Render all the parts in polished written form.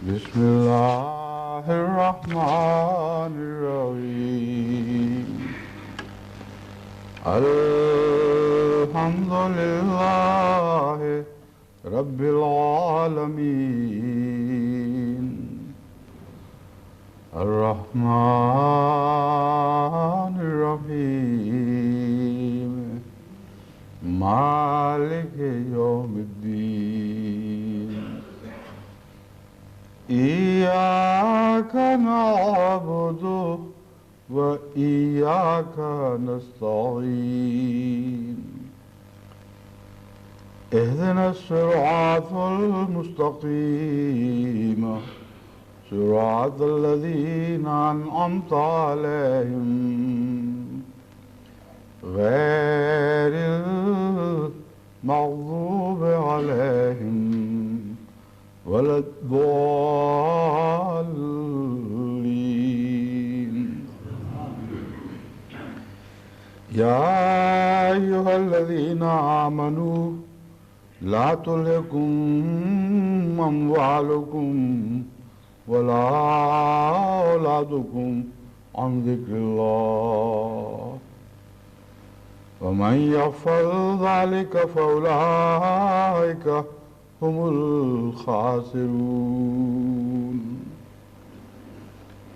بسم الله الرحمن الرحيم الحمد لله رب العالمين الرحمن الرحيم مالك يوم الدين إياك نعبد وإياك نستعين اهدنا الصراط المستقيم صراط الذين أنعمت عليهم غير المغضوب عليهم ولا الضالين. يا أيها الذين آمنوا لا تلهكم أموالكم ولا أولادكم عن ذكر الله ومن يفعل ذلك فأولئك هم الخاسرون.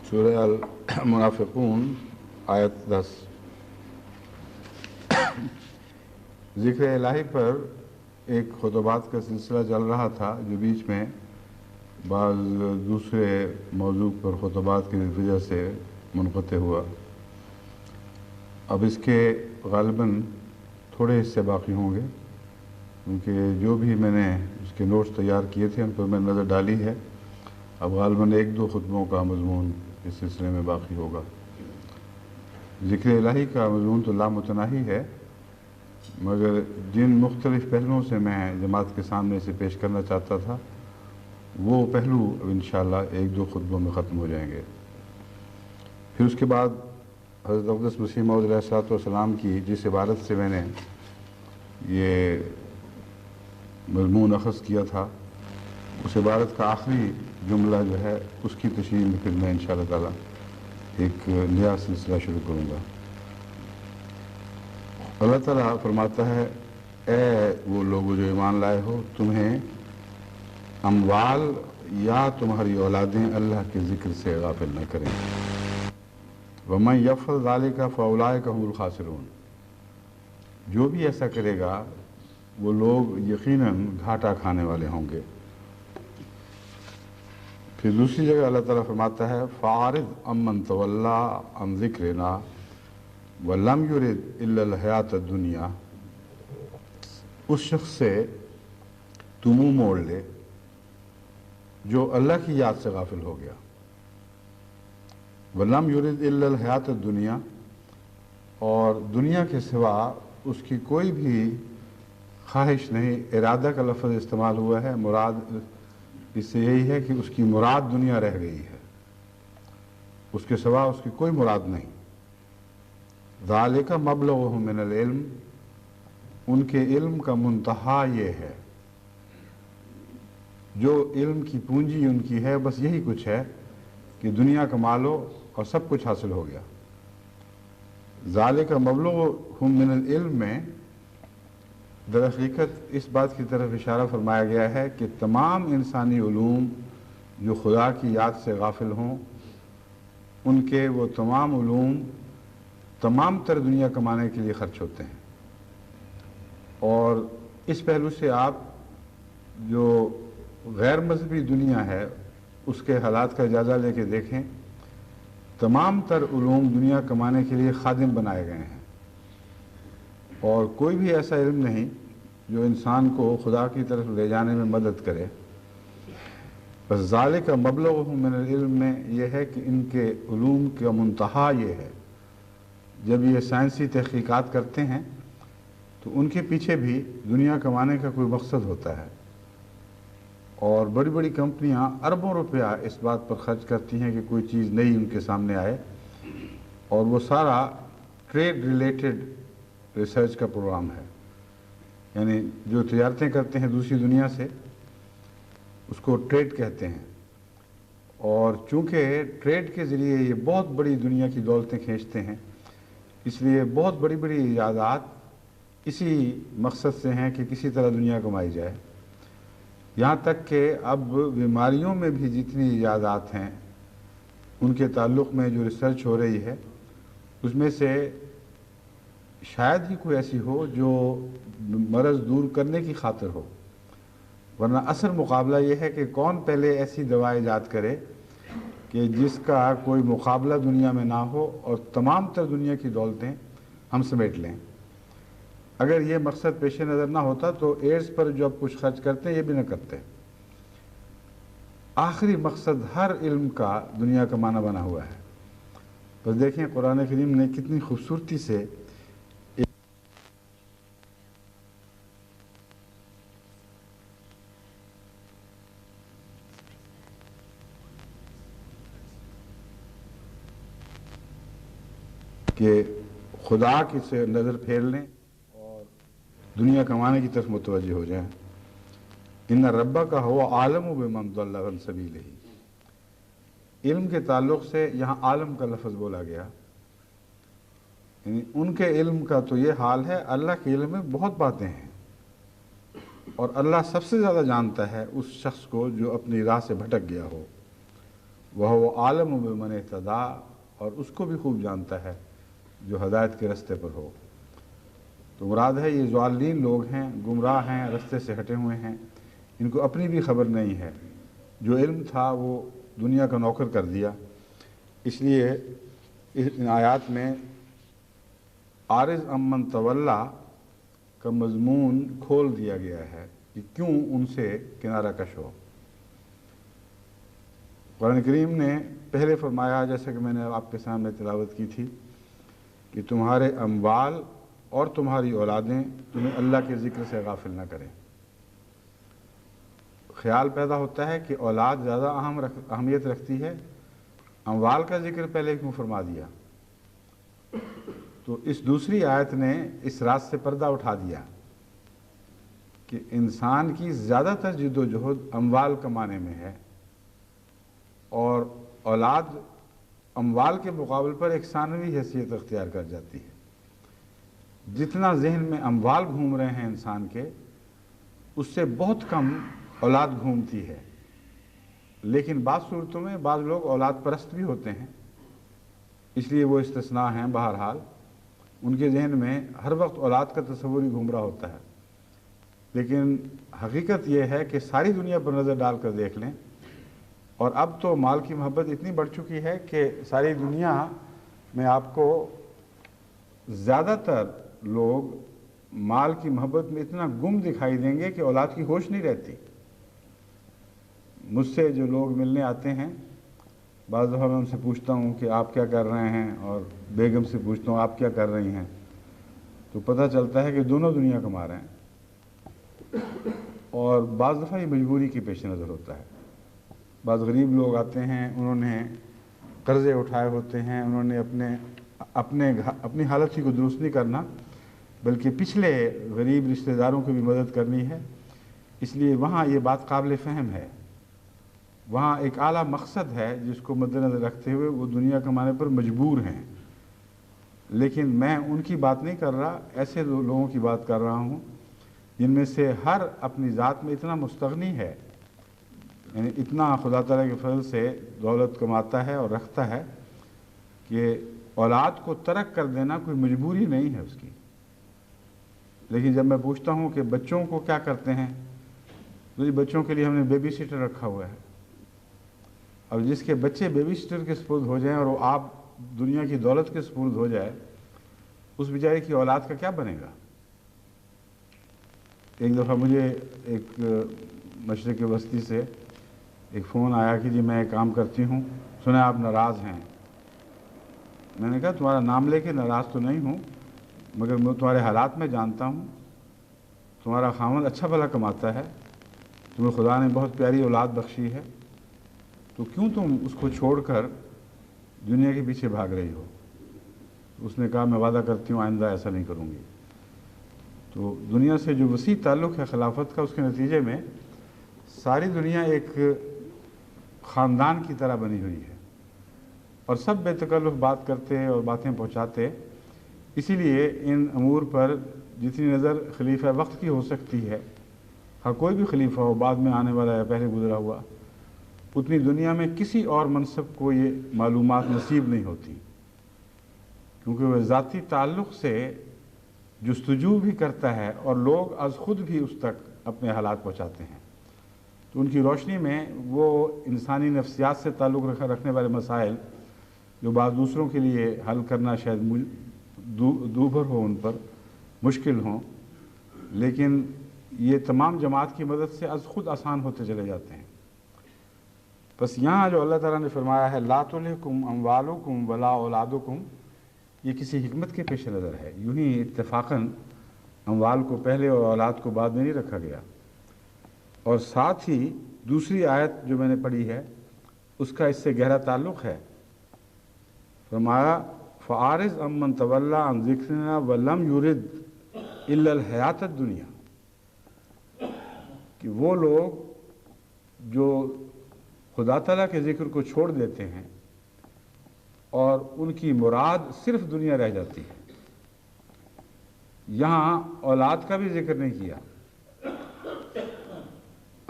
سورہ المنافقون آیت 10. ذکر الہی پر ایک خطبات کا سلسلہ چل رہا تھا جو بیچ میں بعض دوسرے موضوع پر خطبات کی وجہ سے منقطع ہوا. اب اس کے غالباً تھوڑے حصے باقی ہوں گے کیونکہ جو بھی میں نے اس کے نوٹس تیار کیے تھے ان پر میں نظر ڈالی ہے. اب غالباً 1-2 خطبوں کا مضمون اس سلسلے میں باقی ہوگا. ذکر الہی کا مضمون تو لامتناہی ہے، مگر جن مختلف پہلوؤں سے میں جماعت کے سامنے اسے پیش کرنا چاہتا تھا وہ پہلو اب انشاءاللہ 1-2 خطبوں میں ختم ہو جائیں گے. پھر اس کے بعد حضرت اقدس مسیح موعود علیہ السلام کی جس عبارت سے میں نے یہ مضمون اخذ کیا تھا اس عبارت کا آخری جملہ جو ہے اس کی تشریح میں پھر میں انشاءاللہ تعالی ایک نیا سلسلہ شروع کروں گا. اللہ تعالیٰ فرماتا ہے اے وہ لوگ جو ایمان لائے ہو، تمہیں اموال یا تمہاری اولادیں اللہ کے ذکر سے غافل نہ کریں. وَمَنْ يَفْعَلْ ذَلِكَ فَأُولَئِكَ هُمُ الْخَاسِرُونَ. جو بھی ایسا کرے گا وہ لوگ یقیناً گھاٹا کھانے والے ہوں گے. پھر دوسری جگہ اللہ تعالیٰ فرماتا ہے فَأَعْرِضْ عَمَّنْ تَوَلَّىٰ عَنْ ذِكْرِنَا وَلَمْ يُرِدْ إِلَّا الْحَيَاةَ الدُّنْيَا. اس شخص سے تو منہ موڑ لے جو اللہ کی یاد سے غافل ہو گیا. وَلَمْ يُرِدْ إِلَّا الْحَيَاةَ الدُّنْيَا، اور دنیا کے سوا اس کی کوئی بھی خواہش نہیں. ارادہ کا لفظ استعمال ہوا ہے، مراد اس سے یہی ہے کہ اس کی مراد دنیا رہ گئی ہے، اس کے سوا اس کی کوئی مراد نہیں. ذَلِكَ مَبْلَغُهُم مِّنَ الْعِلْمِ، ان کے علم کا منتہا یہ ہے، جو علم کی پونجی ان کی ہے بس یہی کچھ ہے کہ دنیا کما لو اور سب کچھ حاصل ہو گیا. ذَلِكَ مَبْلَغُهُم مِّنَ الْعِلْمِ میں در حقیقت اس بات کی طرف اشارہ فرمایا گیا ہے کہ تمام انسانی علوم جو خدا کی یاد سے غافل ہوں ان کے وہ تمام علوم تمام تر دنیا کمانے کے لیے خرچ ہوتے ہیں. اور اس پہلو سے آپ جو غیر مذہبی دنیا ہے اس کے حالات کا جائزہ لے کے دیکھیں، تمام تر علوم دنیا کمانے کے لیے خادم بنائے گئے ہیں، اور کوئی بھی ایسا علم نہیں جو انسان کو خدا کی طرف لے جانے میں مدد کرے. بس ذالک مبلغہم من العلم میں یہ ہے کہ ان کے علوم کا منتہا یہ ہے. جب یہ سائنسی تحقیقات کرتے ہیں تو ان کے پیچھے بھی دنیا کمانے کا کوئی مقصد ہوتا ہے، اور بڑی بڑی کمپنیاں اربوں روپیہ اس بات پر خرچ کرتی ہیں کہ کوئی چیز نئی ان کے سامنے آئے، اور وہ سارا ٹریڈ ریلیٹڈ ریسرچ کا پروگرام ہے. یعنی جو تجارتیں کرتے ہیں دوسری دنیا سے اس کو ٹریڈ کہتے ہیں. اور چونکہ ٹریڈ کے ذریعے یہ بہت بڑی دنیا کی دولتیں کھینچتے ہیں، اس لیے بہت بڑی بڑی ایجادات اسی مقصد سے ہیں کہ کسی طرح دنیا کمائی جائے۔ یہاں تک کہ اب بیماریوں میں بھی جتنی ایجادات ہیں ان کے تعلق میں جو ریسرچ ہو رہی ہے، اس میں سے شاید ہی کوئی ایسی ہو جو مرض دور کرنے کی خاطر ہو، ورنہ اصل مقابلہ یہ ہے کہ کون پہلے ایسی دوا ایجاد کرے کہ جس کا کوئی مقابلہ دنیا میں نہ ہو اور تمام تر دنیا کی دولتیں ہم سمیٹ لیں۔ اگر یہ مقصد پیش نظر نہ ہوتا تو ایڈز پر جو اب کچھ خرچ کرتے ہیں یہ بھی نہ کرتے۔ آخری مقصد ہر علم کا دنیا کا معنی بنا ہوا ہے۔ بس دیکھیں قرآن کریم نے کتنی خوبصورتی سے کہ خدا کی سے نظر پھیر لیں اور دنیا کمانے کی طرف متوجہ ہو جائیں۔ ان ربک هو عالم بمن ضل عن سبیلہ، علم کے تعلق سے یہاں عالم کا لفظ بولا گیا، یعنی ان کے علم کا تو یہ حال ہے، اللہ کے علم میں بہت باتیں ہیں اور اللہ سب سے زیادہ جانتا ہے اس شخص کو جو اپنی راہ سے بھٹک گیا ہو۔ وَهُوَ عَالِمُ بِمَنِ اهْتَدَىٰ، اور اس کو بھی خوب جانتا ہے جو ہدایت کے رستے پر ہو۔ تو مراد ہے یہ ضالین لوگ ہیں، گمراہ ہیں، رستے سے ہٹے ہوئے ہیں، ان کو اپنی بھی خبر نہیں ہے، جو علم تھا وہ دنیا کا نوکر کر دیا۔ اس لیے ان آیات میں عارض امن تولا کا مضمون کھول دیا گیا ہے کہ کیوں ان سے کنارہ کش ہو۔ قرآن کریم نے پہلے فرمایا، جیسا کہ میں نے آپ کے سامنے تلاوت کی تھی، کہ تمہارے اموال اور تمہاری اولادیں تمہیں اللہ کے ذکر سے غافل نہ کریں۔ خیال پیدا ہوتا ہے کہ اولاد زیادہ اہمیت رکھتی ہے، اموال کا ذکر پہلے کیوں فرما دیا؟ تو اس دوسری آیت نے اس راز سے پردہ اٹھا دیا کہ انسان کی زیادہ تر جد و جہد اموال کمانے میں ہے، اور اولاد اموال کے مقابل پر ایک ثانوی حیثیت اختیار کر جاتی ہے۔ جتنا ذہن میں اموال گھوم رہے ہیں انسان کے، اس سے بہت کم اولاد گھومتی ہے۔ لیکن بعض صورتوں میں بعض لوگ اولاد پرست بھی ہوتے ہیں، اس لیے وہ استثناء ہیں۔ بہرحال ان کے ذہن میں ہر وقت اولاد کا تصور ہی گھوم رہا ہوتا ہے، لیکن حقیقت یہ ہے کہ ساری دنیا پر نظر ڈال کر دیکھ لیں، اور اب تو مال کی محبت اتنی بڑھ چکی ہے کہ ساری دنیا میں آپ کو زیادہ تر لوگ مال کی محبت میں اتنا گم دکھائی دیں گے کہ اولاد کی ہوش نہیں رہتی۔ مجھ سے جو لوگ ملنے آتے ہیں، بعض دفعہ میں ان سے پوچھتا ہوں کہ آپ کیا کر رہے ہیں، اور بیگم سے پوچھتا ہوں آپ کیا کر رہی ہیں، تو پتہ چلتا ہے کہ دونوں دنیا کما رہے ہیں، اور بعض دفعہ یہ مجبوری کے پیش نظر ہوتا ہے۔ بعض غریب لوگ آتے ہیں، انہوں نے قرضے اٹھائے ہوتے ہیں، انہوں نے اپنی حالت ہی کو درست نہیں کرنا بلکہ پچھلے غریب رشتہ داروں کی بھی مدد کرنی ہے، اس لیے وہاں یہ بات قابل فہم ہے۔ وہاں ایک اعلیٰ مقصد ہے جس کو مد نظر رکھتے ہوئے وہ دنیا کمانے پر مجبور ہیں، لیکن میں ان کی بات نہیں کر رہا، ایسے لوگوں کی بات کر رہا ہوں جن میں سے ہر اپنی ذات میں اتنا مستغنی ہے، یعنی اتنا خدا تعالیٰ کے فضل سے دولت کماتا ہے اور رکھتا ہے کہ اولاد کو ترک کر دینا کوئی مجبوری نہیں ہے اس کی۔ لیکن جب میں پوچھتا ہوں کہ بچوں کو کیا کرتے ہیں، تو بچوں کے لیے ہم نے بیبی سیٹر رکھا ہوا ہے۔ اب جس کے بچے بیبی سیٹر کے سپرد ہو جائیں اور وہ آپ دنیا کی دولت کے سپرد ہو جائے، اس بیچارے کی اولاد کا کیا بنے گا؟ ایک دفعہ مجھے ایک مشرق وسطی سے ایک فون آیا کہ جی میں ایک کام کرتی ہوں، سنا آپ ناراض ہیں۔ میں نے کہا تمہارا نام لے کے ناراض تو نہیں ہوں، مگر میں تمہارے حالات میں جانتا ہوں، تمہارا خاوند اچھا بھلا کماتا ہے، تمہیں خدا نے بہت پیاری اولاد بخشی ہے، تو کیوں تم اس کو چھوڑ کر دنیا کے پیچھے بھاگ رہی ہو؟ اس نے کہا میں وعدہ کرتی ہوں آئندہ ایسا نہیں کروں گی۔ تو دنیا سے جو وسیع تعلق ہے خلافت کا، اس کے نتیجے میں ساری دنیا ایک خاندان کی طرح بنی ہوئی ہے اور سب بے تکلف بات کرتے اور باتیں پہنچاتے. اسی لیے ان امور پر جتنی نظر خلیفہ وقت کی ہو سکتی ہے، ہاں کوئی بھی خلیفہ ہو، بعد میں آنے والا یا پہلے گزرا ہوا، اتنی دنیا میں کسی اور منصب کو یہ معلومات نصیب نہیں ہوتی، کیونکہ وہ ذاتی تعلق سے جستجو بھی کرتا ہے اور لوگ از خود بھی اس تک اپنے حالات پہنچاتے ہیں. تو ان کی روشنی میں وہ انسانی نفسیات سے تعلق رکھنے والے مسائل جو بعض دوسروں کے لیے حل کرنا شاید دوبھر ہو، ان پر مشکل ہوں، لیکن یہ تمام جماعت کی مدد سے از خود آسان ہوتے چلے جاتے ہیں. بس یہاں جو اللہ تعالیٰ نے فرمایا ہے لا تلہکم اموالکم ولا اولادکم، یہ کسی حکمت کے پیش نظر ہے. یوں ہی اتفاقاً اموال کو پہلے اور اولاد کو بعد میں نہیں رکھا گیا. اور ساتھ ہی دوسری آیت جو میں نے پڑھی ہے اس کا اس سے گہرا تعلق ہے. فرمایا فَأَعْرِضْ عَمَّنْ تَوَلَّىٰ عَنْ ذِكْرِنَا وَلَمْ يُرِدْ إِلَّا الْحَيَاةَ الدُّنْيَا، کہ وہ لوگ جو خدا تعالیٰ کے ذکر کو چھوڑ دیتے ہیں اور ان کی مراد صرف دنیا رہ جاتی ہے. یہاں اولاد کا بھی ذکر نہیں کیا.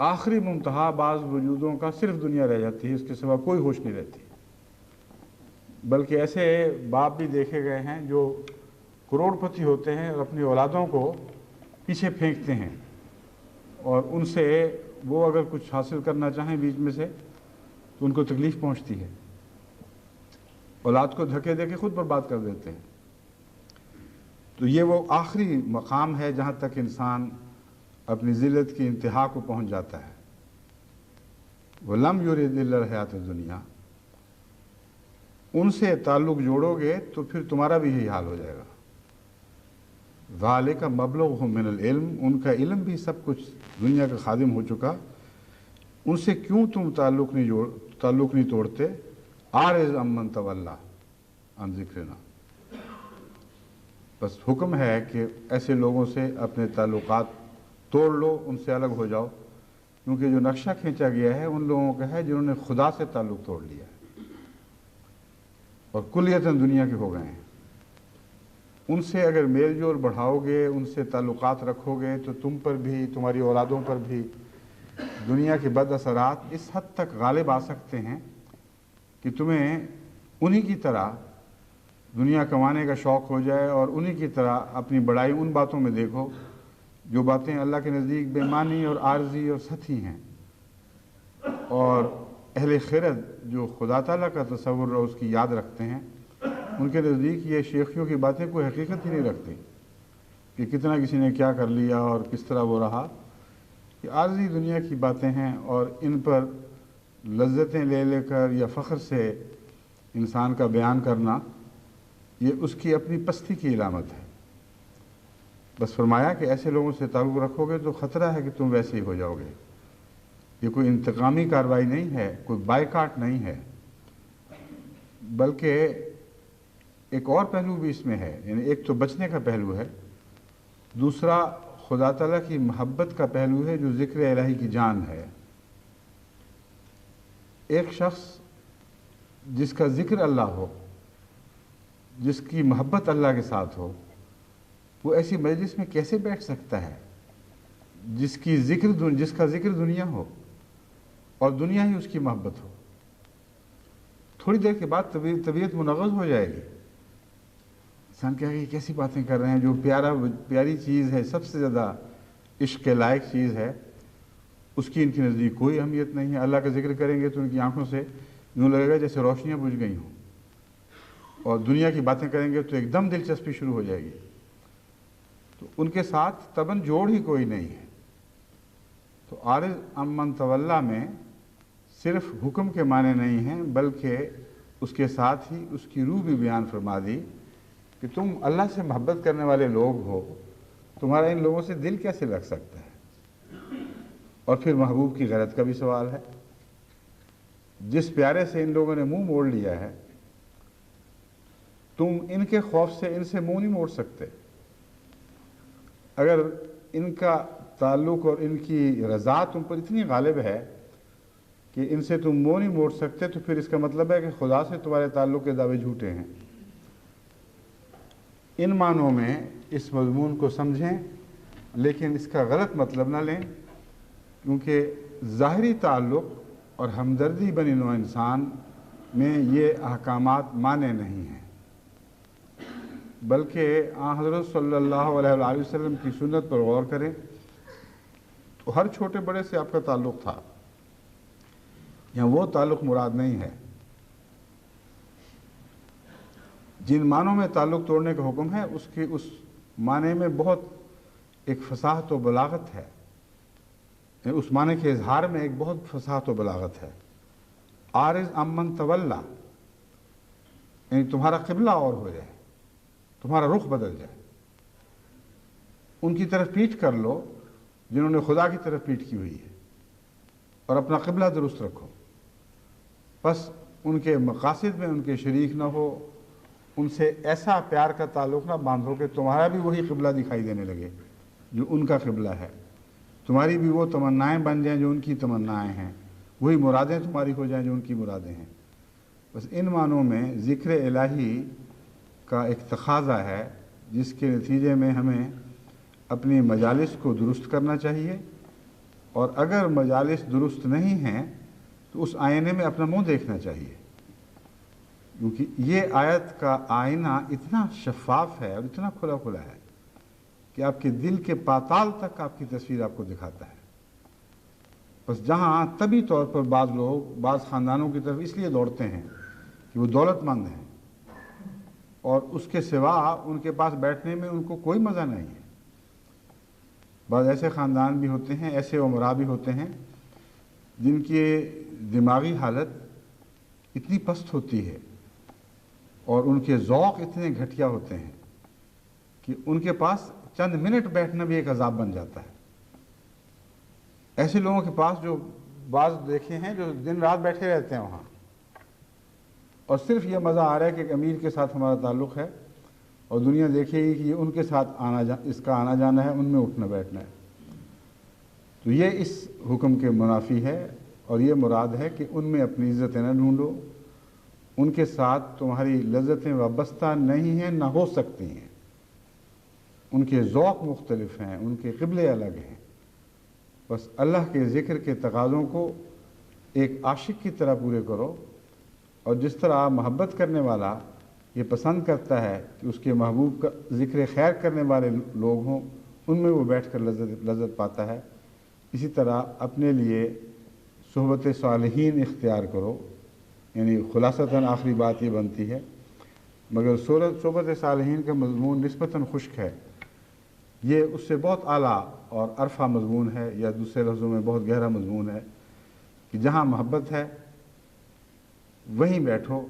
آخری منتہا بعض وجودوں کا صرف دنیا رہ جاتی ہے، اس کے سوا کوئی ہوش نہیں رہتی. بلکہ ایسے باپ بھی دیکھے گئے ہیں جو کروڑ پتی ہوتے ہیں اور اپنی اولادوں کو پیچھے پھینکتے ہیں، اور ان سے وہ اگر کچھ حاصل کرنا چاہیں بیچ میں سے تو ان کو تکلیف پہنچتی ہے. اولاد کو دھکے دے کے خود برباد کر دیتے ہیں. تو یہ وہ آخری مقام ہے جہاں تک انسان اپنی ذلت کی انتہا کو پہنچ جاتا ہے. وَلَمْ يُرِدْ إِلَّا الْحَيَاةَ الدُّنْيَا، ان سے تعلق جوڑو گے تو پھر تمہارا بھی یہی حال ہو جائے گا. ذَلِكَ مَبْلَغُهُم مِّنَ الْعِلْمِ، ان کا علم بھی سب کچھ دنیا کا خادم ہو چکا. ان سے کیوں تم تعلق نہیں توڑتے؟ اعرض عمن تولیٰ عن ذکرنا، بس حکم ہے کہ ایسے لوگوں سے اپنے تعلقات توڑ لو، ان سے الگ ہو جاؤ، کیونکہ جو نقشہ کھینچا گیا ہے ان لوگوں کا ہے جنہوں نے خدا سے تعلق توڑ لیا ہے اور کلیتاً دنیا کے ہو گئے ہیں. ان سے اگر میل جول بڑھاؤ گے، ان سے تعلقات رکھو گے تو تم پر بھی، تمہاری اولادوں پر بھی دنیا کے بد اثرات اس حد تک غالب آ سکتے ہیں کہ تمہیں انہی کی طرح دنیا کمانے کا شوق ہو جائے اور انہی کی طرح اپنی بڑائی ان باتوں میں دیکھو جو باتیں اللہ کے نزدیک بے معنی اور عارضی اور سطحی ہیں. اور اہل خرد جو خدا تعالیٰ کا تصور اور اس کی یاد رکھتے ہیں، ان کے نزدیک یہ شیخیوں کی باتیں کوئی حقیقت ہی نہیں رکھتی کہ کتنا کسی نے کیا کر لیا اور کس طرح وہ رہا. یہ عارضی دنیا کی باتیں ہیں اور ان پر لذتیں لے لے کر یا فخر سے انسان کا بیان کرنا یہ اس کی اپنی پستی کی علامت ہے. بس فرمایا کہ ایسے لوگوں سے تعلق رکھو گے تو خطرہ ہے کہ تم ویسے ہی ہو جاؤ گے. یہ کوئی انتقامی کارروائی نہیں ہے، کوئی بائیکاٹ نہیں ہے، بلکہ ایک اور پہلو بھی اس میں ہے. یعنی ایک تو بچنے کا پہلو ہے، دوسرا خدا تعالیٰ کی محبت کا پہلو ہے جو ذکر الہی کی جان ہے. ایک شخص جس کا ذکر اللہ ہو، جس کی محبت اللہ کے ساتھ ہو، وہ ایسی مجلس میں کیسے بیٹھ سکتا ہے جس کا ذکر دنیا ہو اور دنیا ہی اس کی محبت ہو؟ تھوڑی دیر کے بعد طبیعت منغص ہو جائے گی. انسان کہے گا یہ کیسی باتیں کر رہے ہیں، جو پیاری چیز ہے، سب سے زیادہ عشق کے لائق چیز ہے، اس کی ان کی نزدیک کوئی اہمیت نہیں ہے. اللہ کا ذکر کریں گے تو ان کی آنکھوں سے یوں لگے گا جیسے روشنیاں بجھ گئی ہوں، اور دنیا کی باتیں کریں گے تو ایک دم دلچسپی شروع ہو جائے گی. تو ان کے ساتھ تباً جوڑ ہی کوئی نہیں ہے. تو عارض عمن تولیٰ میں صرف حکم کے معنی نہیں ہیں، بلکہ اس کے ساتھ ہی اس کی روح بھی بیان فرما دی کہ تم اللہ سے محبت کرنے والے لوگ ہو، تمہارا ان لوگوں سے دل کیسے لگ سکتا ہے؟ اور پھر محبوب کی غیرت کا بھی سوال ہے. جس پیارے سے ان لوگوں نے منہ موڑ لیا ہے، تم ان کے خوف سے ان سے منہ نہیں موڑ سکتے. اگر ان کا تعلق اور ان کی رضا تم پر اتنی غالب ہے کہ ان سے تم منہ نہیں موڑ سکتے، تو پھر اس کا مطلب ہے کہ خدا سے تمہارے تعلق کے دعوے جھوٹے ہیں۔ ان معنوں میں اس مضمون کو سمجھیں، لیکن اس کا غلط مطلب نہ لیں، کیونکہ ظاہری تعلق اور ہمدردی بنی نوع انسان میں یہ احکامات مانے نہیں ہیں، بلکہ آن حضرت صلی اللہ علیہ وآلہ وسلم کی سنت پر غور کریں تو ہر چھوٹے بڑے سے آپ کا تعلق تھا، یا وہ تعلق مراد نہیں ہے۔ جن معنوں میں تعلق توڑنے کا حکم ہے اس معنی میں بہت ایک فصاحت و بلاغت ہے، اس معنی کے اظہار میں ایک بہت فصاحت و بلاغت ہے۔ عارض امن تولا، یعنی تمہارا قبلہ اور ہو جائے، تمہارا رخ بدل جائے، ان کی طرف پیٹھ کر لو جنہوں نے خدا کی طرف پیٹھ کی ہوئی ہے، اور اپنا قبلہ درست رکھو۔ بس ان کے مقاصد میں ان کے شریک نہ ہو، ان سے ایسا پیار کا تعلق نہ باندھو کہ تمہارا بھی وہی قبلہ دکھائی دینے لگے جو ان کا قبلہ ہے، تمہاری بھی وہ تمنائیں بن جائیں جو ان کی تمنائیں ہیں، وہی مرادیں تمہاری ہو جائیں جو ان کی مرادیں ہیں۔ بس ان معنوں میں ذکر الہی کا ایک تقاضا ہے، جس کے نتیجے میں ہمیں اپنی مجالس کو درست کرنا چاہیے، اور اگر مجالس درست نہیں ہیں تو اس آئینے میں اپنا منہ دیکھنا چاہیے، کیونکہ یہ آیت کا آئینہ اتنا شفاف ہے اور اتنا کھلا کھلا ہے کہ آپ کے دل کے پاتال تک آپ کی تصویر آپ کو دکھاتا ہے۔ بس جہاں طبی طور پر بعض لوگ بعض خاندانوں کی طرف اس لیے دوڑتے ہیں کہ وہ دولت مند ہیں، اور اس کے سوا ان کے پاس بیٹھنے میں ان کو کوئی مزہ نہیں ہے۔ بعض ایسے خاندان بھی ہوتے ہیں، ایسے امراء بھی ہوتے ہیں جن کی دماغی حالت اتنی پست ہوتی ہے اور ان کے ذوق اتنے گھٹیا ہوتے ہیں کہ ان کے پاس چند منٹ بیٹھنا بھی ایک عذاب بن جاتا ہے۔ ایسے لوگوں کے پاس جو بعض دیکھے ہیں جو دن رات بیٹھے رہتے ہیں وہاں، اور صرف یہ مزہ آ رہا ہے کہ ایک امیر کے ساتھ ہمارا تعلق ہے، اور دنیا دیکھے گی کہ یہ ان کے ساتھ اس کا آنا جانا ہے، ان میں اٹھنا بیٹھنا ہے۔ تو یہ اس حکم کے منافی ہے، اور یہ مراد ہے کہ ان میں اپنی عزتیں نہ ڈھونڈو، ان کے ساتھ تمہاری لذتیں وابستہ نہیں ہیں، نہ ہو سکتی ہیں، ان کے ذوق مختلف ہیں، ان کے قبلے الگ ہیں۔ بس اللہ کے ذکر کے تقاضوں کو ایک عاشق کی طرح پورے کرو، اور جس طرح محبت کرنے والا یہ پسند کرتا ہے کہ اس کے محبوب کا ذکر خیر کرنے والے لوگ ہوں، ان میں وہ بیٹھ کر لذت پاتا ہے، اسی طرح اپنے لیے صحبت صالحین اختیار کرو۔ یعنی خلاصتاً آخری بات یہ بنتی ہے، مگر صحبت صالحین کا مضمون نسبتاً خشک ہے، یہ اس سے بہت اعلیٰ اور عرفہ مضمون ہے، یا دوسرے لفظوں میں بہت گہرا مضمون ہے، کہ جہاں محبت ہے وہیں بیٹھو،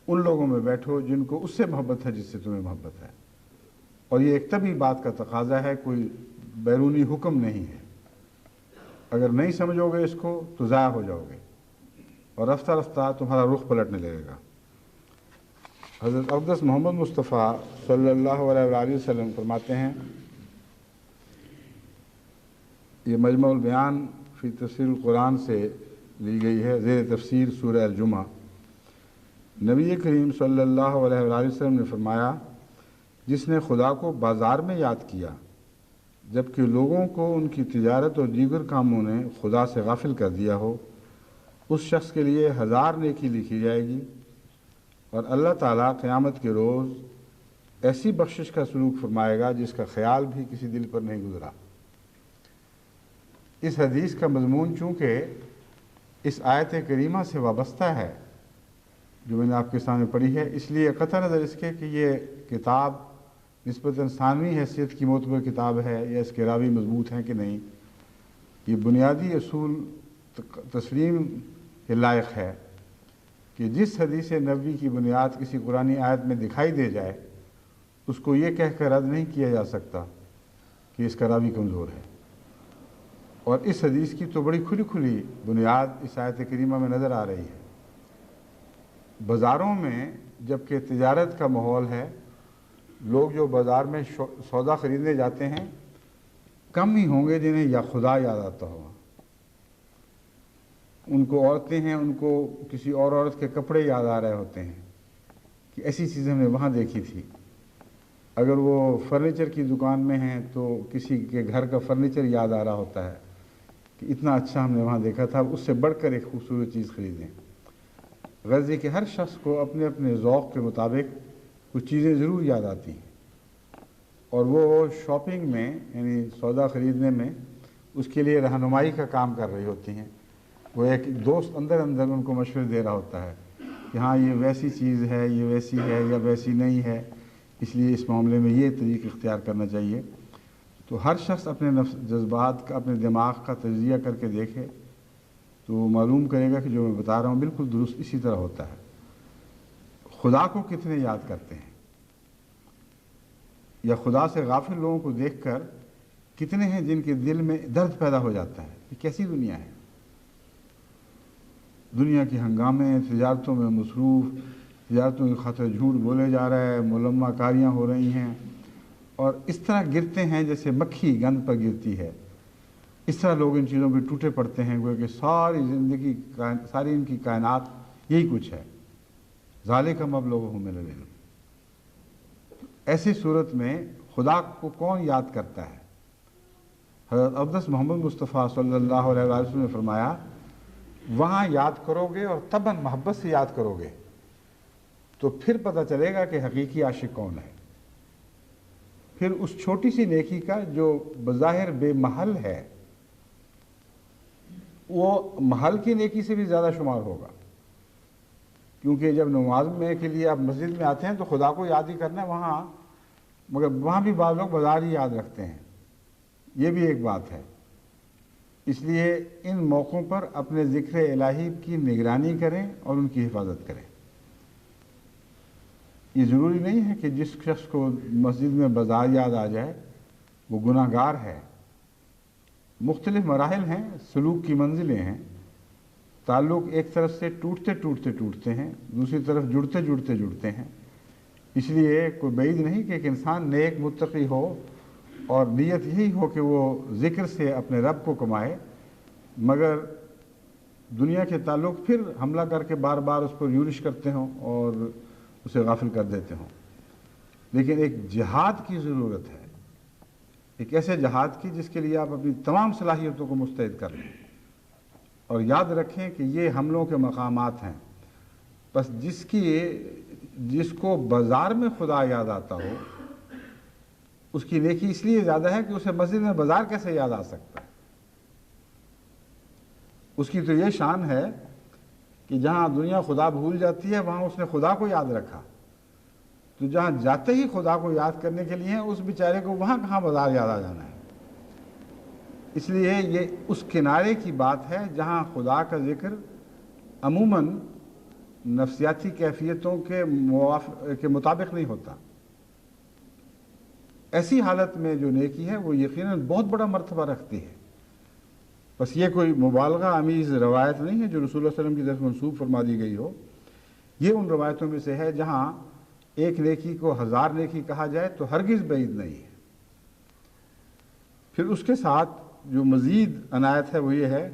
ان لوگوں میں بیٹھو جن کو اس سے محبت ہے جس سے تمہیں محبت ہے، اور یہ ایک طبی بات کا تقاضا ہے، کوئی بیرونی حکم نہیں ہے۔ اگر نہیں سمجھو گے اس کو تو ضائع ہو جاؤ گے، اور رفتہ رفتہ تمہارا رخ پلٹنے لگے گا۔ حضرت اقدس محمد مصطفیٰ صلی اللہ علیہ وآلہ وسلم فرماتے ہیں، یہ مجمع البیان فی تفسیر القرآن سے لی گئی ہے، زیر تفسیر سورہ الجمعہ۔ نبی کریم صلی اللہ علیہ وآلہ وسلم نے فرمایا، جس نے خدا کو بازار میں یاد کیا جبکہ لوگوں کو ان کی تجارت اور دیگر کاموں نے خدا سے غافل کر دیا ہو، اس شخص کے لیے 1000 نیکی لکھی جائے گی، اور اللہ تعالیٰ قیامت کے روز ایسی بخشش کا سلوک فرمائے گا جس کا خیال بھی کسی دل پر نہیں گزرا۔ اس حدیث کا مضمون چونکہ اس آیت کریمہ سے وابستہ ہے جو میں نے آپ کے سامنے پڑھی ہے، اس لیے قطع نظر اس کے کہ یہ کتاب نسبتاً ثانوی حیثیت کی معتبر کتاب ہے یا اس کے راوی مضبوط ہیں کہ نہیں، یہ بنیادی اصول تسلیم کے لائق ہے کہ جس حدیث نبوی کی بنیاد کسی قرآنی آیت میں دکھائی دے جائے، اس کو یہ کہہ کر رد نہیں کیا جا سکتا کہ اس کا راوی کمزور ہے۔ اور اس حدیث کی تو بڑی کھلی کھلی بنیاد اس آیت کریمہ میں نظر آ رہی ہے۔ بازاروں میں جبکہ تجارت کا ماحول ہے، لوگ جو بازار میں سودا خریدنے جاتے ہیں کم ہی ہوں گے جنہیں یا خدا یاد آتا ہوگا۔ ان کو عورتیں ہیں، ان کو کسی اور عورت کے کپڑے یاد آ رہے ہوتے ہیں کہ ایسی چیزیں ہم نے وہاں دیکھی تھی۔ اگر وہ فرنیچر کی دکان میں ہیں تو کسی کے گھر کا فرنیچر یاد آ رہا ہوتا ہے کہ اتنا اچھا ہم نے وہاں دیکھا تھا، اس سے بڑھ کر ایک خوبصورت چیز خریدیں۔ غرض یہ کہ ہر شخص کو اپنے اپنے ذوق کے مطابق کچھ چیزیں ضرور یاد آتی ہیں، اور وہ شاپنگ میں یعنی سودا خریدنے میں اس کے لیے رہنمائی کا کام کر رہی ہوتی ہیں۔ وہ ایک دوست اندر اندر ان کو مشورے دے رہا ہوتا ہے کہ ہاں یہ ویسی چیز ہے، یہ ویسی ہے یا ویسی نہیں ہے، اس لیے اس معاملے میں یہ طریق اختیار کرنا چاہیے۔ تو ہر شخص اپنے نفس جذبات کا، اپنے دماغ کا تجزیہ کر کے دیکھے تو معلوم کرے گا کہ جو میں بتا رہا ہوں بالکل درست اسی طرح ہوتا ہے۔ خدا کو کتنے یاد کرتے ہیں، یا خدا سے غافل لوگوں کو دیکھ کر کتنے ہیں جن کے دل میں درد پیدا ہو جاتا ہے؟ یہ کیسی دنیا ہے؟ دنیا کے ہنگامے، تجارتوں میں مصروف، تجارتوں کی خاطر جھوٹ بولے جا رہا ہے، ملمہ کاریاں ہو رہی ہیں، اور اس طرح گرتے ہیں جیسے مکھی گند پر گرتی ہے۔ اس طرح لوگ ان چیزوں پہ ٹوٹے پڑتے ہیں کہ ساری زندگی، ساری ان کی کائنات یہی کچھ ہے۔ ذالک مبلغھم من العلم۔ ایسی صورت میں خدا کو کون یاد کرتا ہے؟ حضرت اقدس محمد مصطفیٰ صلی اللہ علیہ وسلم نے فرمایا وہاں یاد کرو گے اور طبعاً محبت سے یاد کرو گے تو پھر پتہ چلے گا کہ حقیقی عاشق کون ہے۔ پھر اس چھوٹی سی نیکی کا جو بظاہر بے محل ہے وہ محل کی نیکی سے بھی زیادہ شمار ہوگا، کیونکہ جب نماز میں کے لیے آپ مسجد میں آتے ہیں تو خدا کو یاد ہی کرنا ہے وہاں، مگر وہاں بھی بعض لوگ بازار ہی یاد رکھتے ہیں، یہ بھی ایک بات ہے۔ اس لیے ان موقعوں پر اپنے ذکر الہی کی نگرانی کریں اور ان کی حفاظت کریں۔ یہ ضروری نہیں ہے کہ جس شخص کو مسجد میں بازار یاد آ جائے وہ گناہ گار ہے۔ مختلف مراحل ہیں، سلوک کی منزلیں ہیں، تعلق ایک طرف سے ٹوٹتے ہیں، دوسری طرف جڑتے ہیں۔ اس لیے کوئی بعید نہیں کہ ایک انسان نیک متقی ہو اور نیت یہی ہو کہ وہ ذکر سے اپنے رب کو کمائے، مگر دنیا کے تعلق پھر حملہ کر کے بار بار اس پر یورش کرتے ہوں اور اسے غافل کر دیتے ہوں۔ لیکن ایک جہاد کی ضرورت ہے، ایک ایسے جہاد کی جس کے لیے آپ اپنی تمام صلاحیتوں کو مستعد کر لیں، اور یاد رکھیں کہ یہ حملوں کے مقامات ہیں۔ بس جس کو بازار میں خدا یاد آتا ہو اس کی نیکی اس لیے زیادہ ہے کہ اسے مسجد میں بازار کیسے یاد آ سکتا ہے۔ اس کی تو یہ شان ہے کہ جہاں دنیا خدا بھول جاتی ہے وہاں اس نے خدا کو یاد رکھا، تو جہاں جاتے ہی خدا کو یاد کرنے کے لیے اس بیچارے کو وہاں کہاں بازار یاد آ جانا ہے۔ اس لیے یہ اس کنارے کی بات ہے جہاں خدا کا ذکر عموماً نفسیاتی کیفیتوں کے مطابق نہیں ہوتا۔ ایسی حالت میں جو نیکی ہے وہ یقیناً بہت بڑا مرتبہ رکھتی ہے۔ بس یہ کوئی مبالغہ آمیز روایت نہیں ہے جو رسول اللہ علیہ وسلم کی طرف منسوب فرما دی گئی ہو، یہ ان روایتوں میں سے ہے جہاں ایک نیکی کو 1000 نیکی کہا جائے تو ہرگز بعید نہیں ہے۔ پھر اس کے ساتھ جو مزید عنایت ہے وہ یہ ہے،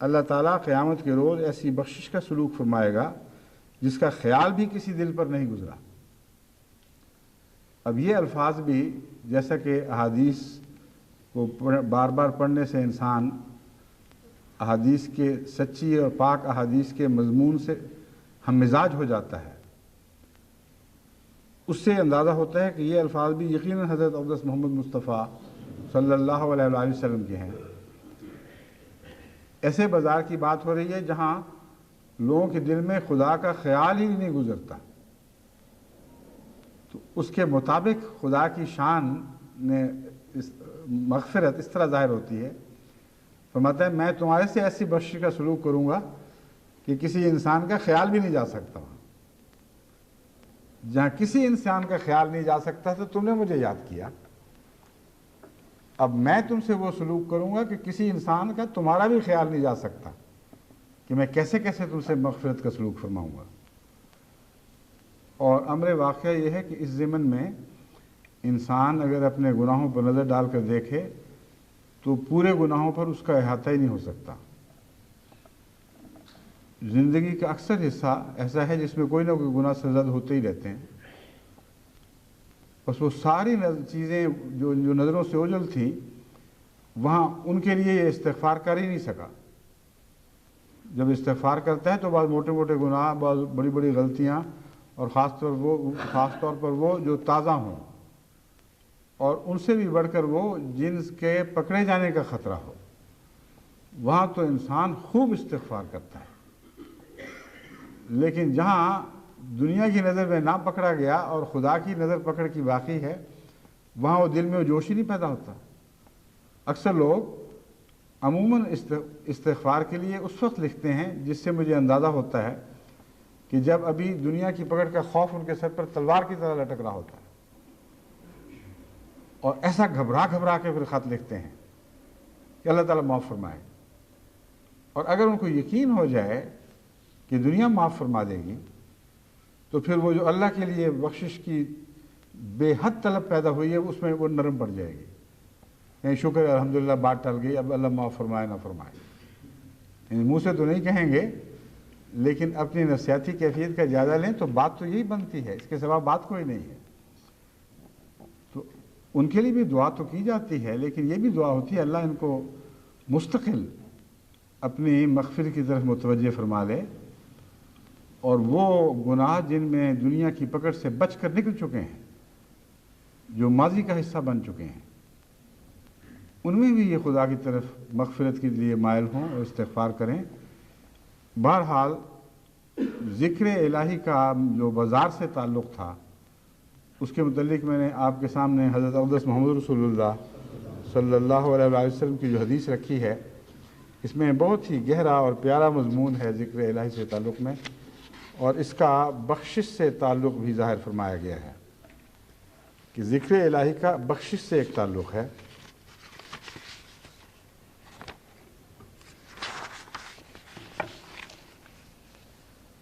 اللہ تعالیٰ قیامت کے روز ایسی بخشش کا سلوک فرمائے گا جس کا خیال بھی کسی دل پر نہیں گزرا۔ اب یہ الفاظ بھی جیسا کہ احادیث کو بار بار پڑھنے سے انسان احادیث کے سچی اور پاک احادیث کے مضمون سے ہم مزاج ہو جاتا ہے، اس سے اندازہ ہوتا ہے کہ یہ الفاظ بھی یقیناً حضرت اقدس محمد مصطفیٰ صلی اللہ علیہ وآلہ وسلم کے ہیں۔ ایسے بازار کی بات ہو رہی ہے جہاں لوگوں کے دل میں خدا کا خیال ہی نہیں گزرتا، تو اس کے مطابق خدا کی شان نے مغفرت اس طرح ظاہر ہوتی ہے۔ فرماتا ہے میں تمہارے سے ایسی بخشش کا سلوک کروں گا کہ کسی انسان کا خیال بھی نہیں جا سکتا۔ جہاں کسی انسان کا خیال نہیں جا سکتا تو تم نے مجھے یاد کیا، اب میں تم سے وہ سلوک کروں گا کہ کسی انسان کا تمہارا بھی خیال نہیں جا سکتا کہ میں کیسے کیسے تم سے مغفرت کا سلوک فرماؤں گا۔ اور امر واقعہ یہ ہے کہ اس ضمن میں انسان اگر اپنے گناہوں پر نظر ڈال کر دیکھے تو پورے گناہوں پر اس کا احاطہ ہی نہیں ہو سکتا۔ زندگی کا اکثر حصہ ایسا ہے جس میں کوئی نہ کوئی گناہ سرزد ہوتے ہی رہتے ہیں. بس وہ ساری چیزیں جو نظروں سے اوجھل تھیں وہاں ان کے لیے یہ استغفار کر ہی نہیں سکا. جب استغفار کرتا ہے تو بعض موٹے موٹے گناہ، بعض بڑی بڑی غلطیاں، اور خاص طور پر وہ جو تازہ ہوں، اور ان سے بھی بڑھ کر وہ جن کے پکڑے جانے کا خطرہ ہو، وہاں تو انسان خوب استغفار کرتا ہے. لیکن جہاں دنیا کی نظر میں نہ پکڑا گیا اور خدا کی نظر پکڑ کی باقی ہے، وہاں وہ دل میں وہ جوش ہی نہیں پیدا ہوتا. اکثر لوگ عموماً استغفار کے لیے اس وقت لکھتے ہیں جس سے مجھے اندازہ ہوتا ہے کہ جب ابھی دنیا کی پکڑ کا خوف ان کے سر پر تلوار کی طرح لٹک رہا ہوتا ہے، اور ایسا گھبرا کے پھر خط لکھتے ہیں کہ اللہ تعالیٰ معاف فرمائے. اور اگر ان کو یقین ہو جائے کہ دنیا معاف فرما دے گی تو پھر وہ جو اللہ کے لیے بخشش کی بے حد طلب پیدا ہوئی ہے اس میں وہ نرم پڑ جائے گی. یعنی شکر ہے الحمدللہ بات ٹل گئی، اب اللہ معاف فرمائے نہ فرمائے. یعنی منہ سے تو نہیں کہیں گے لیکن اپنی نفسیاتی کیفیت کا جائزہ لیں تو بات تو یہی بنتی ہے، اس کے سوا بات کوئی نہیں ہے. تو ان کے لیے بھی دعا تو کی جاتی ہے، لیکن یہ بھی دعا ہوتی ہے اللہ ان کو مستقل اپنی مغفرت کی طرف متوجہ فرما لے، اور وہ گناہ جن میں دنیا کی پکڑ سے بچ کر نکل چکے ہیں، جو ماضی کا حصہ بن چکے ہیں، ان میں بھی یہ خدا کی طرف مغفرت کے لیے مائل ہوں اور استغفار کریں. بہرحال ذکر الہی کا جو بازار سے تعلق تھا اس کے متعلق میں نے آپ کے سامنے حضرت اقدس محمد رسول اللہ صلی اللہ علیہ وسلم کی جو حدیث رکھی ہے، اس میں بہت ہی گہرا اور پیارا مضمون ہے ذکر الہی سے تعلق میں، اور اس کا بخشش سے تعلق بھی ظاہر فرمایا گیا ہے کہ ذکر الہی کا بخشش سے ایک تعلق ہے.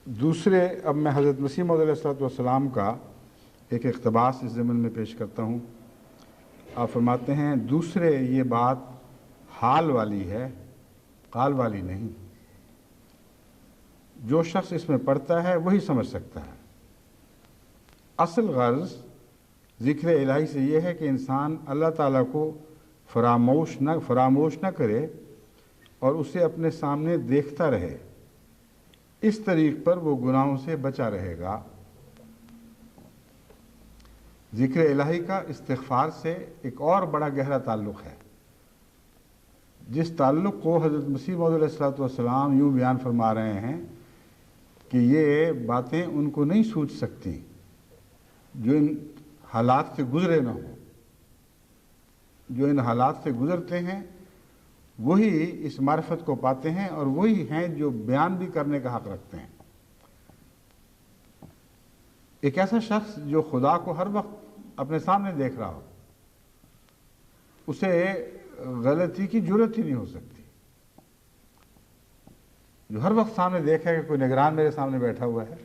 دوسرے، اب میں حضرت مسیح موعود علیہ السلام کا ایک اقتباس اس ضمن میں پیش کرتا ہوں. آپ فرماتے ہیں، دوسرے یہ بات حال والی ہے، قال والی نہیں. جو شخص اس میں پڑھتا ہے وہی سمجھ سکتا ہے. اصل غرض ذکر الہی سے یہ ہے کہ انسان اللہ تعالیٰ کو فراموش نہ کرے اور اسے اپنے سامنے دیکھتا رہے. اس طریق پر وہ گناہوں سے بچا رہے گا. ذکر الہی کا استغفار سے ایک اور بڑا گہرا تعلق ہے، جس تعلق کو حضرت مسیح موعود علیہ السلام یوں بیان فرما رہے ہیں کہ یہ باتیں ان کو نہیں سوچ سکتی جو ان حالات سے گزرے نہ ہوں. جو ان حالات سے گزرتے ہیں وہی اس معرفت کو پاتے ہیں، اور وہی ہیں جو بیان بھی کرنے کا حق رکھتے ہیں. ایک ایسا شخص جو خدا کو ہر وقت اپنے سامنے دیکھ رہا ہو، اسے غلطی کی جرت ہی نہیں ہو سکتی. جو ہر وقت سامنے دیکھا کہ کوئی نگران میرے سامنے بیٹھا ہوا ہے،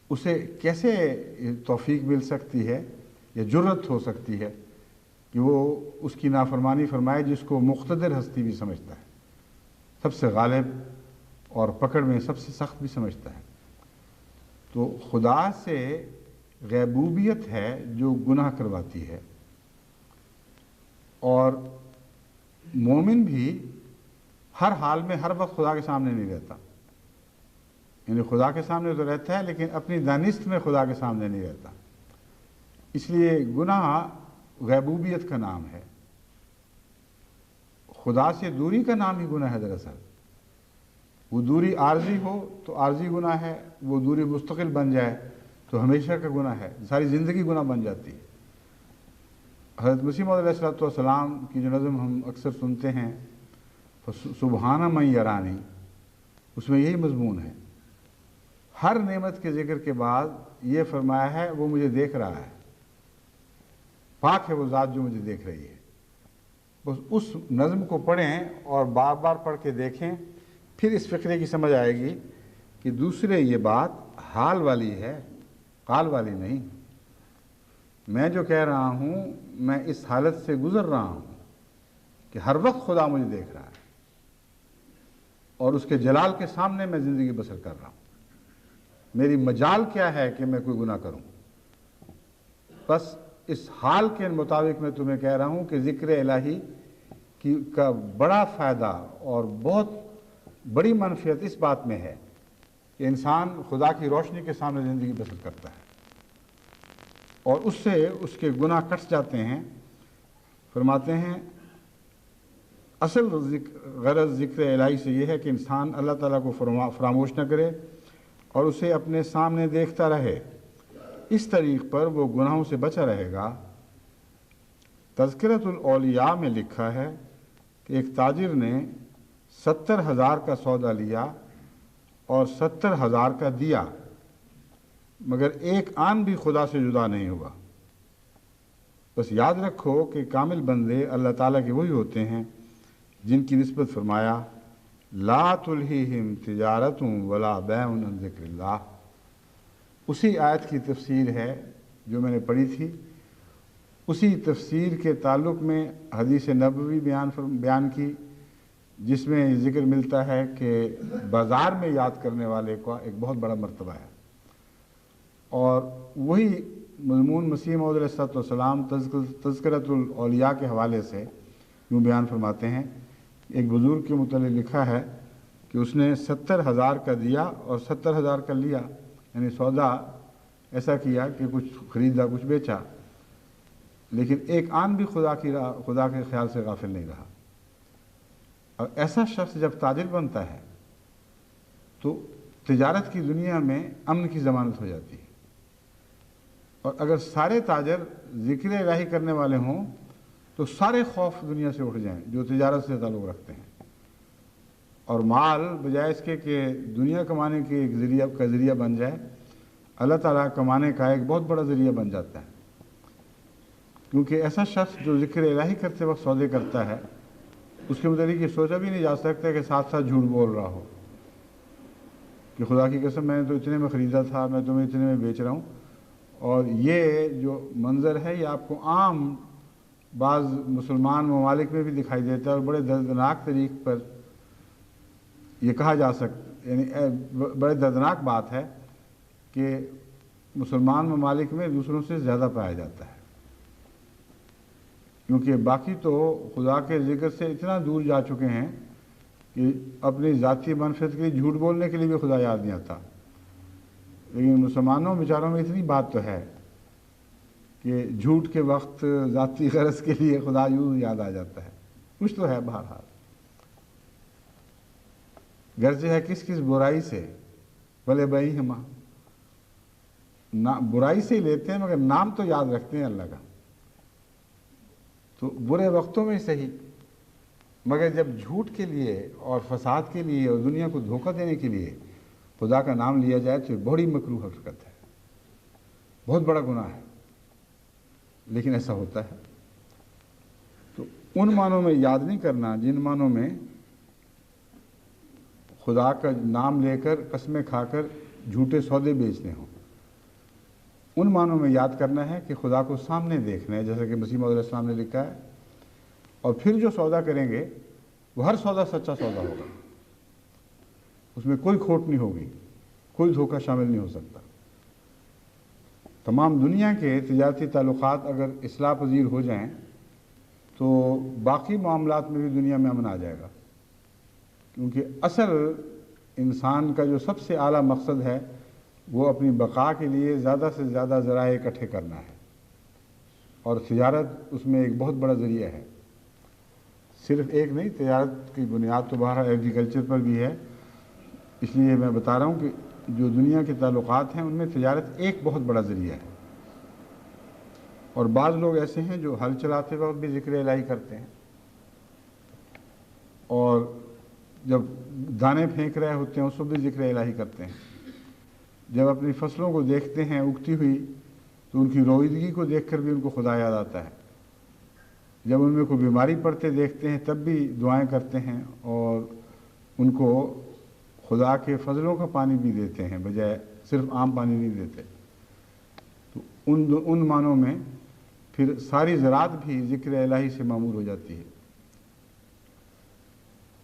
اسے کیسے توفیق مل سکتی ہے یا جرت ہو سکتی ہے کہ وہ اس کی نافرمانی فرمائے جس کو مقتدر ہستی بھی سمجھتا ہے، سب سے غالب اور پکڑ میں سب سے سخت بھی سمجھتا ہے. تو خدا سے غیبوبیت ہے جو گناہ کرواتی ہے، اور مومن بھی ہر حال میں ہر وقت خدا کے سامنے نہیں رہتا. یعنی خدا کے سامنے تو رہتا ہے لیکن اپنی دانست میں خدا کے سامنے نہیں رہتا. اس لیے گناہ غیبوبیت کا نام ہے. خدا سے دوری کا نام ہی گناہ ہے. دراصل وہ دوری عارضی ہو تو عارضی گناہ ہے، وہ دوری مستقل بن جائے تو ہمیشہ کا گناہ ہے، ساری زندگی گناہ بن جاتی ہے. حضرت مسیح موعود علیہ السلام کی جو نظم ہم اکثر سنتے ہیں، سبحانہ من یرانی، اس میں یہی مضمون ہے. ہر نعمت کے ذکر کے بعد یہ فرمایا ہے وہ مجھے دیکھ رہا ہے، پاک ہے وہ ذات جو مجھے دیکھ رہی ہے. بس اس نظم کو پڑھیں اور بار بار پڑھ کے دیکھیں، پھر اس فقرے کی سمجھ آئے گی کہ دوسرے یہ بات حال والی ہے، قال والی نہیں. میں جو کہہ رہا ہوں میں اس حالت سے گزر رہا ہوں کہ ہر وقت خدا مجھے دیکھ رہا ہے، اور اس کے جلال کے سامنے میں زندگی بسر کر رہا ہوں. میری مجال کیا ہے کہ میں کوئی گناہ کروں؟ بس اس حال کے مطابق میں تمہیں کہہ رہا ہوں کہ ذکر الہی کا بڑا فائدہ اور بہت بڑی منفعت اس بات میں ہے کہ انسان خدا کی روشنی کے سامنے زندگی بسر کرتا ہے اور اس سے اس کے گناہ کٹ جاتے ہیں. فرماتے ہیں اصل غرض ذکر الہی سے یہ ہے کہ انسان اللہ تعالیٰ کو فراموش نہ کرے اور اسے اپنے سامنے دیکھتا رہے. اس طریق پر وہ گناہوں سے بچا رہے گا. تذکرۃ الاولیاء میں لکھا ہے کہ ایک تاجر نے 70,000 کا سودا لیا اور 70,000 کا دیا مگر ایک آن بھی خدا سے جدا نہیں ہوا. بس یاد رکھو کہ کامل بندے اللہ تعالیٰ کے وہی ہوتے ہیں جن کی نسبت فرمایا لا تلہیہم تجارت ولا بیع عن ذکر اللہ. اسی آیت کی تفسیر ہے جو میں نے پڑھی تھی. اسی تفسیر کے تعلق میں حدیث نبوی بیان کی جس میں یہ ذکر ملتا ہے کہ بازار میں یاد کرنے والے کا ایک بہت بڑا مرتبہ ہے. اور وہی مضمون مسیح موعود علیہ الصلوۃ والسلام تذکرۃ الاولیاء کے حوالے سے یوں بیان فرماتے ہیں. ایک بزرگ کے متعلق لکھا ہے کہ اس نے 70,000 کا دیا اور 70,000 کا لیا، یعنی سودا ایسا کیا کہ کچھ خریدا کچھ بیچا، لیکن ایک آن بھی خدا کے خیال سے غافل نہیں رہا. اور ایسا شخص جب تاجر بنتا ہے تو تجارت کی دنیا میں امن کی ضمانت ہو جاتی ہے. اور اگر سارے تاجر ذکر الہی کرنے والے ہوں تو سارے خوف دنیا سے اٹھ جائیں جو تجارت سے تعلق رکھتے ہیں. اور مال بجائے اس کے کہ دنیا کمانے کے ایک ذریعہ بن جائے، اللہ تعالیٰ کمانے کا ایک بہت بڑا ذریعہ بن جاتا ہے. کیونکہ ایسا شخص جو ذکر الہی کرتے وقت سودے کرتا ہے اس کے متعلق یہ سوچا بھی نہیں جا سکتا کہ ساتھ ساتھ جھوٹ بول رہا ہو کہ خدا کی قسم میں نے تو اتنے میں خریدا تھا، میں تمہیں اتنے میں بیچ رہا ہوں. اور یہ جو منظر ہے یہ آپ کو عام بعض مسلمان ممالک میں بھی دکھائی دیتا ہے اور بڑے دردناک طریق پر یہ کہا جا سکتا، یعنی بڑے دردناک بات ہے کہ مسلمان ممالک میں دوسروں سے زیادہ پایا جاتا ہے. کیونکہ باقی تو خدا کے ذکر سے اتنا دور جا چکے ہیں کہ اپنی ذاتی منفعت کے لیے جھوٹ بولنے کے لیے بھی خدا یاد نہیں آتا. لیکن مسلمانوں بیچاروں میں اتنی بات تو ہے کہ جھوٹ کے وقت ذاتی غرض کے لیے خدا یوں یاد آ جاتا ہے. کچھ تو ہے بہرحال. غرض ہے کس برائی سے بھلے بھائی ہم برائی سے ہی لیتے ہیں مگر نام تو یاد رکھتے ہیں اللہ کا. تو برے وقتوں میں صحیح، مگر جب جھوٹ کے لیے اور فساد کے لیے اور دنیا کو دھوکہ دینے کے لیے خدا کا نام لیا جائے تو یہ بڑی مکروہ حرکت ہے، بہت بڑا گناہ ہے. لیکن ایسا ہوتا ہے. تو ان معنوں میں یاد نہیں کرنا جن معنوں میں خدا کا نام لے کر قسمیں کھا کر جھوٹے سودے بیچنے ہوں. ان معنوں میں یاد کرنا ہے کہ خدا کو سامنے دیکھنا ہے، جیسا کہ مسیح موعود علیہ السلام نے لکھا ہے. اور پھر جو سودا کریں گے وہ ہر سودا سچا سودا ہوگا، اس میں کوئی کھوٹ نہیں ہوگی، کوئی دھوکہ شامل نہیں ہو سکتا. تمام دنیا کے تجارتی تعلقات اگر اصلاح پذیر ہو جائیں تو باقی معاملات میں بھی دنیا میں امن آ جائے گا. کیونکہ اصل انسان کا جو سب سے اعلیٰ مقصد ہے وہ اپنی بقا کے لیے زیادہ سے زیادہ ذرائع اکٹھے کرنا ہے، اور تجارت اس میں ایک بہت بڑا ذریعہ ہے. صرف ایک نہیں، تجارت کی بنیاد تو باہر ایگریکلچر پر بھی ہے. اس لیے میں بتا رہا ہوں کہ جو دنیا کے تعلقات ہیں ان میں تجارت ایک بہت بڑا ذریعہ ہے. اور بعض لوگ ایسے ہیں جو ہل چلاتے وقت بھی ذکر الہی کرتے ہیں، اور جب دانے پھینک رہے ہوتے ہیں اس وقت بھی ذکر الہی کرتے ہیں. جب اپنی فصلوں کو دیکھتے ہیں اگتی ہوئی تو ان کی رویدگی کو دیکھ کر بھی ان کو خدا یاد آتا ہے. جب ان میں کوئی بیماری پڑتے دیکھتے ہیں تب بھی دعائیں کرتے ہیں اور ان کو خدا کے فضلوں کا پانی بھی دیتے ہیں بجائے صرف عام پانی نہیں دیتے. تو ان معنوں میں پھر ساری زراعت بھی ذکر الہی سے معمور ہو جاتی ہے.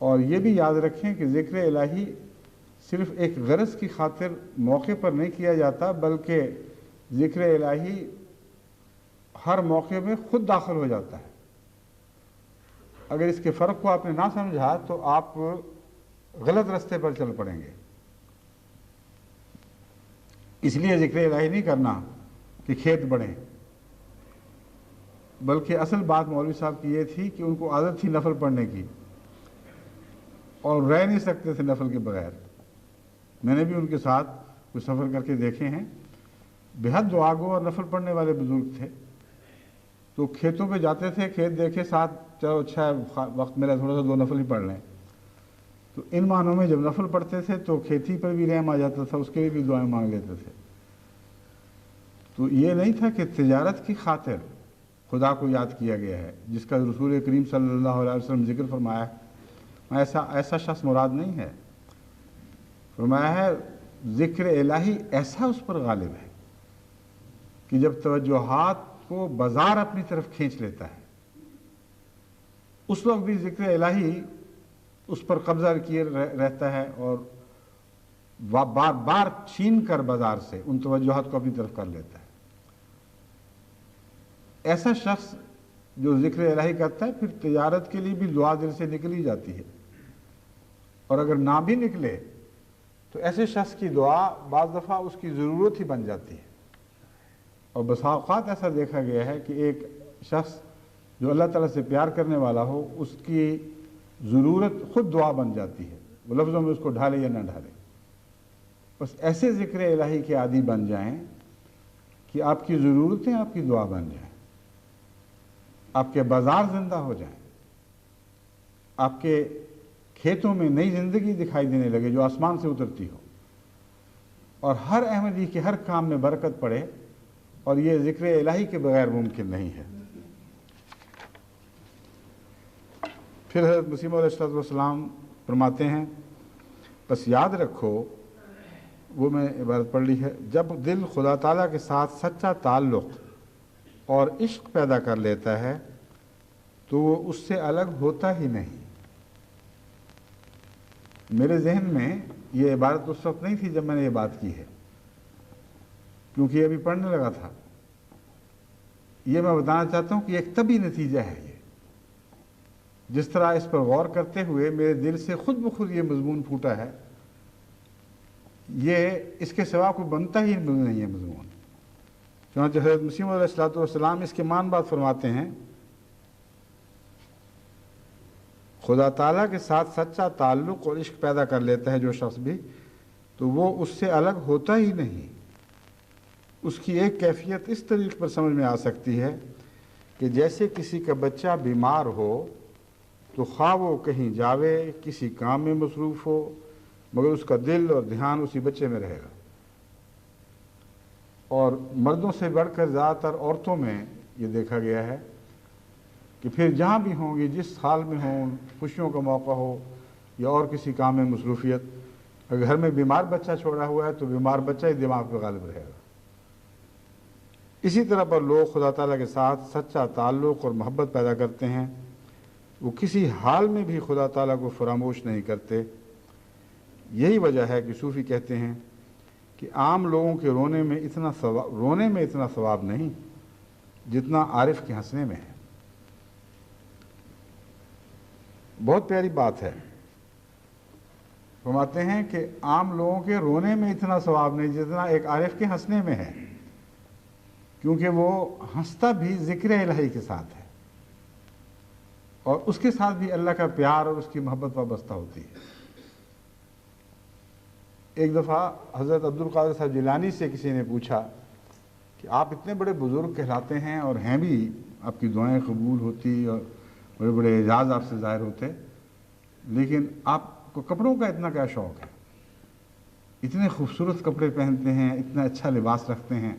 اور یہ بھی یاد رکھیں کہ ذکر الہی صرف ایک غرض کی خاطر موقع پر نہیں کیا جاتا، بلکہ ذکر الہی ہر موقع میں خود داخل ہو جاتا ہے۔ اگر اس کے فرق کو آپ نے نہ سمجھا تو آپ غلط رستے پر چل پڑیں گے۔ اس لیے ذکر الہی نہیں کرنا کہ کھیت بڑھیں، بلکہ اصل بات مولوی صاحب کی یہ تھی کہ ان کو عادت تھی نفل پڑھنے کی اور رہ نہیں سکتے تھے نفل کے بغیر۔ میں نے بھی ان کے ساتھ کچھ سفر کر کے دیکھے ہیں، بےحد دعاگو اور نفل پڑھنے والے بزرگ تھے، تو کھیتوں پہ جاتے تھے، کھیت دیکھے ساتھ، چلو اچھا وقت ملا تھوڑا سا 2 نفل ہی پڑھ لیں۔ تو ان معنوں میں جب نفل پڑھتے تھے تو کھیتی پر بھی رحم آ جاتا تھا، اس کے لیے بھی دعائیں مانگ لیتے تھے۔ تو یہ نہیں تھا کہ تجارت کی خاطر خدا کو یاد کیا گیا ہے، جس کا رسول کریم صلی اللہ علیہ وسلم ذکر فرمایا ہے، ایسا شخص مراد نہیں ہے۔ فرمایا ہے ذکر الہی ایسا اس پر غالب ہے کہ جب توجہات کو بازار اپنی طرف کھینچ لیتا ہے، اس وقت بھی ذکر الہی اس پر قبضہ کیے رہتا ہے اور بار بار چھین کر بازار سے ان توجہات کو اپنی طرف کر لیتا ہے۔ ایسا شخص جو ذکر الہی کرتا ہے، پھر تجارت کے لیے بھی دعا دل سے نکلی جاتی ہے، اور اگر نہ بھی نکلے تو ایسے شخص کی دعا بعض دفعہ اس کی ضرورت ہی بن جاتی ہے۔ اور بسا اوقات ایسا دیکھا گیا ہے کہ ایک شخص جو اللہ تعالیٰ سے پیار کرنے والا ہو، اس کی ضرورت خود دعا بن جاتی ہے، وہ لفظوں میں اس کو ڈھالے یا نہ ڈھالے۔ بس ایسے ذکر الہی کے عادی بن جائیں کہ آپ کی ضرورتیں آپ کی دعا بن جائیں، آپ کے بازار زندہ ہو جائیں، آپ کے کھیتوں میں نئی زندگی دکھائی دینے لگے جو آسمان سے اترتی ہو، اور ہر احمدی کے ہر کام میں برکت پڑے، اور یہ ذکر الہی کے بغیر ممکن نہیں ہے۔ پھر حضرت مسیح علیہ السلام فرماتے ہیں، بس یاد رکھو، وہ میں عبارت پڑھ لی ہے، جب دل خدا تعالیٰ کے ساتھ سچا تعلق اور عشق پیدا کر لیتا ہے تو وہ اس سے الگ ہوتا ہی نہیں۔ میرے ذہن میں یہ عبارت اس وقت نہیں تھی جب میں نے یہ بات کی ہے، کیونکہ یہ ابھی پڑھنے لگا تھا۔ یہ میں بتانا چاہتا ہوں کہ ایک طبعی نتیجہ ہے یہ، جس طرح اس پر غور کرتے ہوئے میرے دل سے خود بخود یہ مضمون پھوٹا ہے، یہ اس کے سوا کوئی بنتا ہی نہیں ہے مضمون۔ چنانچہ حضرت مسیح علیہ السلام اس کے مان بات فرماتے ہیں، خدا تعالیٰ کے ساتھ سچا تعلق اور عشق پیدا کر لیتا ہے جو شخص بھی، تو وہ اس سے الگ ہوتا ہی نہیں۔ اس کی ایک کیفیت اس طریقے پر سمجھ میں آ سکتی ہے کہ جیسے کسی کا بچہ بیمار ہو تو خواہ وہ کہیں جاوے، کسی کام میں مصروف ہو، مگر اس کا دل اور دھیان اسی بچے میں رہے گا۔ اور مردوں سے بڑھ کر زیادہ تر عورتوں میں یہ دیکھا گیا ہے کہ پھر جہاں بھی ہوں گی، جس حال میں ہوں، خوشیوں کا موقع ہو یا اور کسی کام میں مصروفیت، اگر گھر میں بیمار بچہ چھوڑا ہوا ہے تو بیمار بچہ ہی دماغ پہ غالب رہے گا۔ اسی طرح پر لوگ خدا تعالیٰ کے ساتھ سچا تعلق اور محبت پیدا کرتے ہیں، وہ کسی حال میں بھی خدا تعالیٰ کو فراموش نہیں کرتے۔ یہی وجہ ہے کہ صوفی کہتے ہیں کہ عام لوگوں کے رونے میں اتنا ثواب نہیں جتنا عارف کے ہنسنے میں ہے۔ بہت پیاری بات ہے۔ فرماتے ہیں کہ عام لوگوں کے رونے میں اتنا ثواب نہیں جتنا ایک عارف کے ہنسنے میں ہے، کیونکہ وہ ہنستا بھی ذکر الہی کے ساتھ ہے، اور اس کے ساتھ بھی اللہ کا پیار اور اس کی محبت وابستہ ہوتی ہے۔ ایک دفعہ حضرت عبد القادر صاحب جیلانی سے کسی نے پوچھا کہ آپ اتنے بڑے بزرگ کہلاتے ہیں اور ہیں بھی، آپ کی دعائیں قبول ہوتی اور بڑے بڑے اعزاز آپ سے ظاہر ہوتے، لیکن آپ کو کپڑوں کا اتنا کیا شوق ہے؟ اتنے خوبصورت کپڑے پہنتے ہیں، اتنا اچھا لباس رکھتے ہیں۔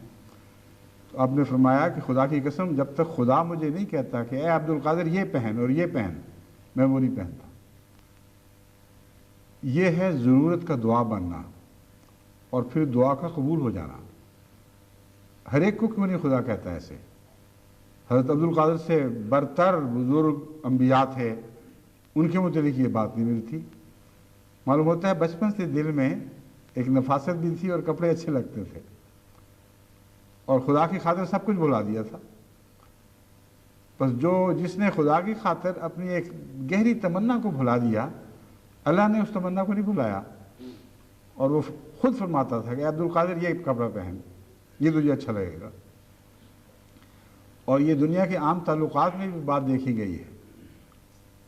تو آپ نے فرمایا کہ خدا کی قسم، جب تک خدا مجھے نہیں کہتا کہ اے عبد القادر یہ پہن اور یہ پہن، میں وہ نہیں پہنتا۔ یہ ہے ضرورت کا دعا بننا اور پھر دعا کا قبول ہو جانا۔ ہر ایک کو کیوں نہیں خدا کہتا ہے ایسے؟ حضرت عبد القادر سے برتر بزرگ انبیاء تھے، ان کے متعلق یہ بات نہیں ملتی۔ معلوم ہوتا ہے بچپن سے دل میں ایک نفاست بھی تھی اور کپڑے اچھے لگتے تھے، اور خدا کی خاطر سب کچھ بھلا دیا تھا۔ بس جس نے خدا کی خاطر اپنی ایک گہری تمنا کو بھلا دیا، اللہ نے اس تمنا کو نہیں بھلایا، اور وہ خود فرماتا تھا کہ عبد القادر یہ کپڑا پہن، یہ تجھے اچھا لگے گا۔ اور یہ دنیا کے عام تعلقات میں بھی بات دیکھی گئی ہے۔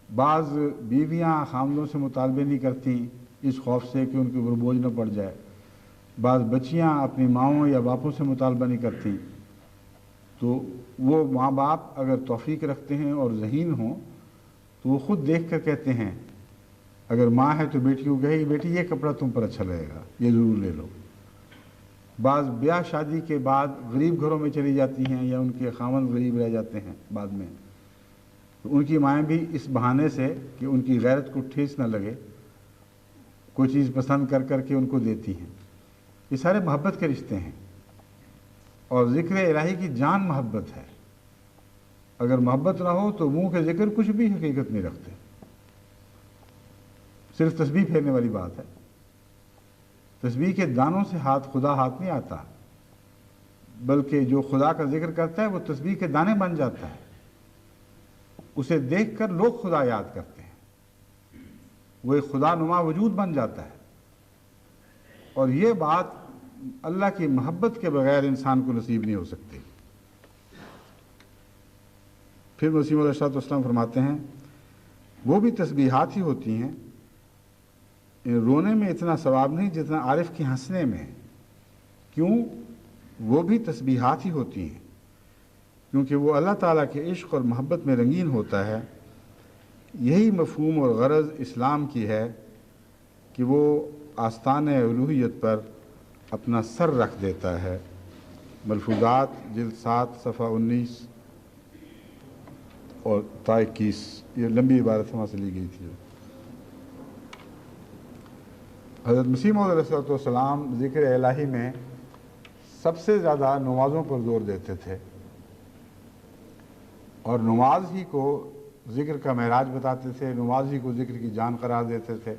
بعض بیویاں خامدوں سے مطالبے نہیں کرتی اس خوف سے کہ ان کے اوپر بوجھ نہ پڑ جائے، بعض بچیاں اپنی ماؤں یا باپوں سے مطالبہ نہیں کرتی، تو وہ ماں باپ اگر توفیق رکھتے ہیں اور ذہین ہوں تو وہ خود دیکھ کر کہتے ہیں، اگر ماں ہے تو بیٹی کو کہے گی بیٹی یہ کپڑا تم پر اچھا لگے گا، یہ ضرور لے لو۔ بعض بیاہ شادی کے بعد غریب گھروں میں چلی جاتی ہیں یا ان کے خاوند غریب رہ جاتے ہیں بعد میں، تو ان کی مائیں بھی اس بہانے سے کہ ان کی غیرت کو ٹھیس نہ لگے کوئی چیز پسند کر کر کے ان کو دیتی ہیں۔ یہ سارے محبت کے رشتے ہیں، اور ذکر الہی کی جان محبت ہے۔ اگر محبت نہ ہو تو منہ کے ذکر کچھ بھی حقیقت نہیں رکھتے، صرف تسبیح پھیرنے والی بات ہے۔ تسبیح کے دانوں سے خدا ہاتھ نہیں آتا، بلکہ جو خدا کا ذکر کرتا ہے وہ تسبیح کے دانے بن جاتا ہے، اسے دیکھ کر لوگ خدا یاد کرتے ہیں، وہ ایک خدا نما وجود بن جاتا ہے۔ اور یہ بات اللہ کی محبت کے بغیر انسان کو نصیب نہیں ہو سکتی۔ پھر مسیح علیہ السلام فرماتے ہیں وہ بھی تسبیحات ہی ہوتی ہیں، رونے میں اتنا ثواب نہیں جتنا عارف کے ہنسنے میں۔ کیوں؟ وہ بھی تسبیحات ہی ہوتی ہیں کیونکہ وہ اللہ تعالیٰ کے عشق اور محبت میں رنگین ہوتا ہے۔ یہی مفہوم اور غرض اسلام کی ہے کہ وہ آستان الوہیت پر اپنا سر رکھ دیتا ہے۔ ملفوظات جلد 7 صفحہ 19 اور تا 21، یہ لمبی عبارت وہاں سے لی گئی تھی۔ حضرت مسیح موعود علیہ السلام ذکر الہی میں سب سے زیادہ نمازوں پر زور دیتے تھے، اور نماز ہی کو ذکر کا معراج بتاتے تھے، نماز ہی کو ذکر کی جان قرار دیتے تھے۔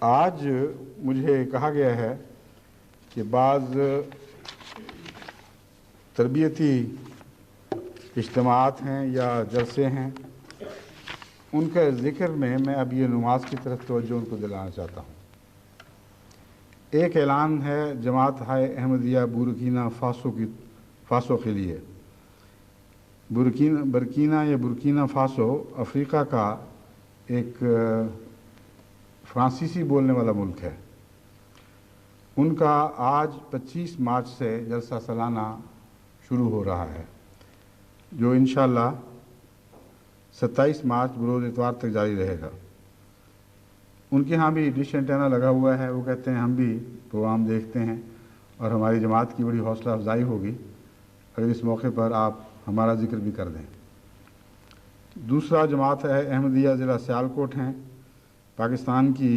آج مجھے کہا گیا ہے کہ بعض تربیتی اجتماعات ہیں یا جلسے ہیں، ان کا ذکر میں اب یہ نماز کی طرف توجہ ان کو دلانا چاہتا ہوں۔ ایک اعلان ہے جماعت احمدیہ بورکینا فاسو کے لیے۔ برکینا فاسو افریقہ کا ایک فرانسیسی بولنے والا ملک ہے۔ ان کا آج 25 مارچ سے جلسہ سالانہ شروع ہو رہا ہے، جو انشاءاللہ 27 مارچ بروز اتوار تک جاری رہے گا۔ ان کے ہاں بھی ڈش اینٹینا لگا ہوا ہے، وہ کہتے ہیں ہم بھی پروگرام دیکھتے ہیں اور ہماری جماعت کی بڑی حوصلہ افزائی ہوگی اگر اس موقع پر آپ ہمارا ذکر بھی کر دیں۔ دوسرا جماعت ہے احمدیہ ضلع سیالکوٹ ہیں۔ پاکستان کی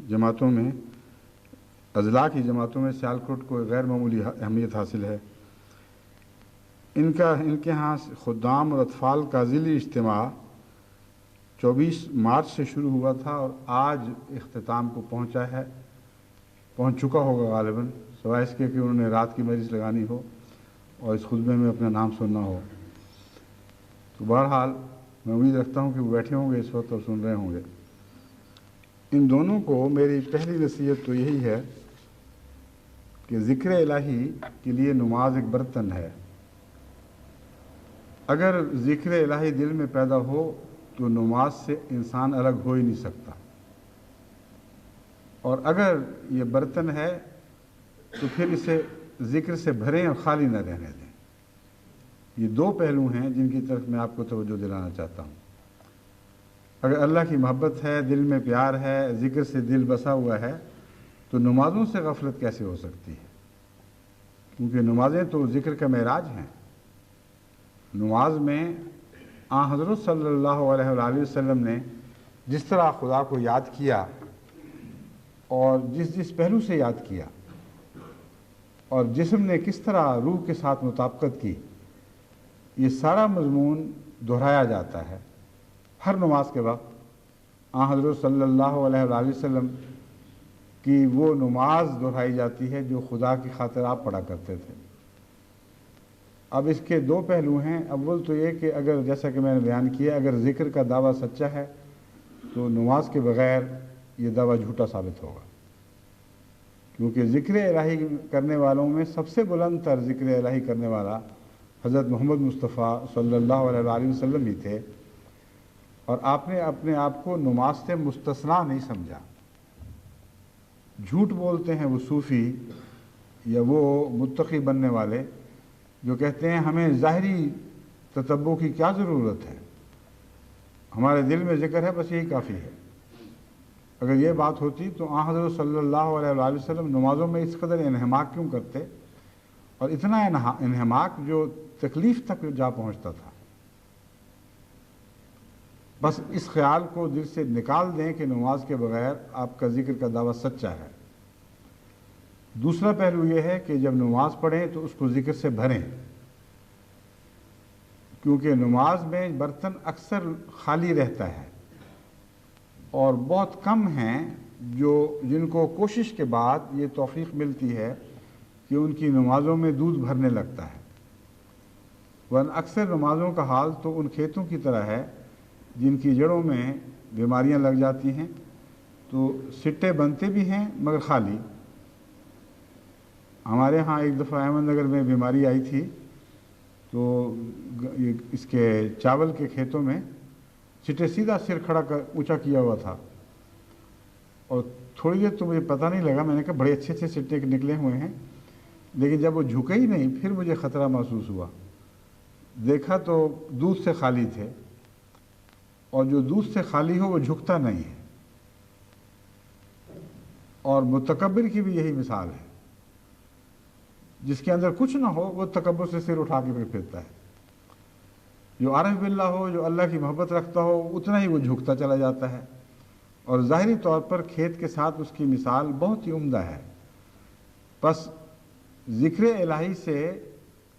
جماعتوں میں، اضلاع کی جماعتوں میں سیالکوٹ کو غیر معمولی اہمیت حاصل ہے۔ ان کے ہاں خدام اور اطفال کا ذیلی اجتماع 24 مارچ سے شروع ہوا تھا اور آج اختتام کو پہنچ چکا ہوگا غالباً، سوائے اس کے کہ انہوں نے رات کی مجلس لگانی ہو اور اس خطبے میں اپنا نام سننا ہو۔ تو بہرحال میں امید رکھتا ہوں کہ وہ بیٹھے ہوں گے اس وقت اور سن رہے ہوں گے۔ ان دونوں کو میری پہلی نصیحت تو یہی ہے کہ ذکر الہی کے لیے نماز ایک برتن ہے۔ اگر ذکر الہی دل میں پیدا ہو تو نماز سے انسان الگ ہو ہی نہیں سکتا، اور اگر یہ برتن ہے تو پھر اسے ذکر سے بھریں اور خالی نہ رہنے دیں۔ یہ دو پہلو ہیں جن کی طرف میں آپ کو توجہ دلانا چاہتا ہوں۔ اگر اللہ کی محبت ہے، دل میں پیار ہے، ذکر سے دل بسا ہوا ہے، تو نمازوں سے غفلت کیسے ہو سکتی ہے؟ کیونکہ نمازیں تو ذکر کا معراج ہیں۔ نماز میں حضرت صلی اللہ علیہ وآلہ وسلم نے جس طرح خدا کو یاد کیا اور جس پہلو سے یاد کیا، اور جسم نے کس طرح روح کے ساتھ مطابقت کی، یہ سارا مضمون دہرایا جاتا ہے۔ ہر نماز کے وقت حضرت صلی اللہ علیہ وآلہ وسلم کی وہ نماز دہرائی جاتی ہے جو خدا کی خاطر آپ پڑھا کرتے تھے۔ اب اس کے دو پہلو ہیں۔ اول تو یہ کہ اگر جیسا کہ میں نے بیان کیا، اگر ذکر کا دعویٰ سچا ہے تو نماز کے بغیر یہ دعویٰ جھوٹا ثابت ہوگا، کیونکہ ذکر الہی کرنے والوں میں سب سے بلند تر ذکر الہی کرنے والا حضرت محمد مصطفیٰ صلی اللہ علیہ وآلہ وسلم ہی تھے، اور آپ نے اپنے آپ کو نماز سے مستثنا نہیں سمجھا۔ جھوٹ بولتے ہیں وہ صوفی یا وہ متقی بننے والے جو کہتے ہیں ہمیں ظاہری تتبع کی کیا ضرورت ہے، ہمارے دل میں ذکر ہے بس یہی کافی ہے۔ اگر یہ بات ہوتی تو حضرت صلی اللہ علیہ وآلہ وسلم نمازوں میں اس قدر انہماک کیوں کرتے، اور اتنا انہماک جو تکلیف تک جا پہنچتا تھا۔ بس اس خیال کو دل سے نکال دیں کہ نماز کے بغیر آپ کا ذکر کا دعویٰ سچا ہے۔ دوسرا پہلو یہ ہے کہ جب نماز پڑھیں تو اس کو ذکر سے بھریں، کیونکہ نماز میں برتن اکثر خالی رہتا ہے، اور بہت کم ہیں جن کو کوشش کے بعد یہ توفیق ملتی ہے کہ ان کی نمازوں میں دودھ بھرنے لگتا ہے، ورنہ اکثر نمازوں کا حال تو ان کھیتوں کی طرح ہے جن کی جڑوں میں بیماریاں لگ جاتی ہیں، تو سٹے بنتے بھی ہیں مگر خالی۔ ہمارے ہاں ایک دفعہ احمد نگر میں بیماری آئی تھی، تو اس کے چاول کے کھیتوں میں سٹے سیدھا سر کھڑا کر اونچا کیا ہوا تھا، اور تھوڑی دیر تو مجھے پتہ نہیں لگا، میں نے کہا بڑے اچھے اچھے سٹے نکلے ہوئے ہیں، لیکن جب وہ جھکے ہی نہیں پھر مجھے خطرہ محسوس ہوا۔ دیکھا تو دودھ سے خالی تھے، اور جو دودھ سے خالی ہو وہ جھکتا نہیں ہے، اور متکبر کی بھی یہی مثال ہے، جس کے اندر کچھ نہ ہو وہ تکبر سے سر اٹھا کے پھرتا ہے۔ جو عارف باللہ ہو، جو اللہ کی محبت رکھتا ہو، اتنا ہی وہ جھکتا چلا جاتا ہے، اور ظاہری طور پر کھیت کے ساتھ اس کی مثال بہت ہی عمدہ ہے۔ بس ذکر الہی سے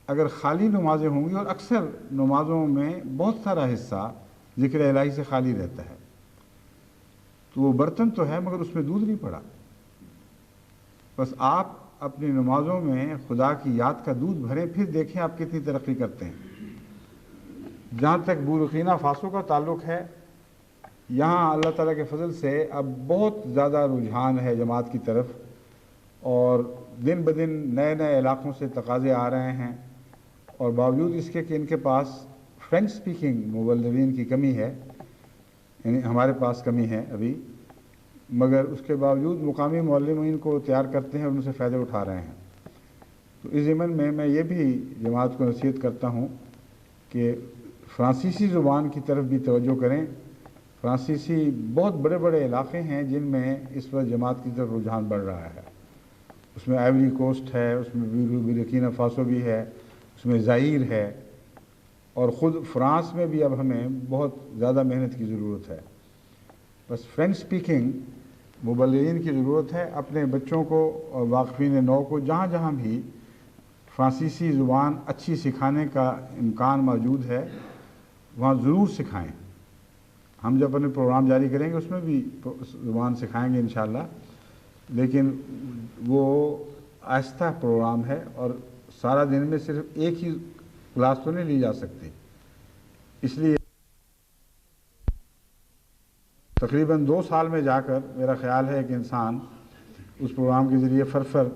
اگر خالی نمازیں ہوں گی، اور اکثر نمازوں میں بہت سارا حصہ ذکر الہی سے خالی رہتا ہے، تو وہ برتن تو ہے مگر اس میں دودھ نہیں پڑا۔ بس آپ اپنی نمازوں میں خدا کی یاد کا دودھ بھریں، پھر دیکھیں آپ کتنی ترقی کرتے ہیں۔ جہاں تک بورکینا فاسو کا تعلق ہے، یہاں اللہ تعالیٰ کے فضل سے اب بہت زیادہ رجحان ہے جماعت کی طرف، اور دن بدن نئے نئے علاقوں سے تقاضے آ رہے ہیں، اور باوجود اس کے کہ ان کے پاس فرینچ سپیکنگ مبلغین کی کمی ہے، یعنی ہمارے پاس کمی ہے ابھی، مگر اس کے باوجود مقامی معلمین کو تیار کرتے ہیں اور ان سے فائدے اٹھا رہے ہیں۔ تو اس ضمن میں یہ بھی جماعت کو نصیحت کرتا ہوں کہ فرانسیسی زبان کی طرف بھی توجہ کریں۔ فرانسیسی بہت بڑے بڑے علاقے ہیں جن میں اس وقت جماعت کی طرف رجحان بڑھ رہا ہے۔ اس میں آئیوری کوسٹ ہے، اس میں بورکینا فاسو بھی ہے، اس میں زائر ہے، اور خود فرانس میں بھی اب ہمیں بہت زیادہ محنت کی ضرورت ہے۔ بس فرینچ سپیکنگ مبلغین کی ضرورت ہے۔ اپنے بچوں کو اور واقفین نو کو جہاں جہاں بھی فرانسیسی زبان اچھی سکھانے کا امکان موجود ہے وہاں ضرور سکھائیں۔ ہم جب اپنے پروگرام جاری کریں گے اس میں بھی زبان سکھائیں گے انشاءاللہ، لیکن وہ آہستہ پروگرام ہے، اور سارا دن میں صرف ایک ہی کلاس تو نہیں لی جا سکتی، اس لیے تقریباً 2 سال میں جا کر میرا خیال ہے کہ انسان اس پروگرام کے ذریعے فرفر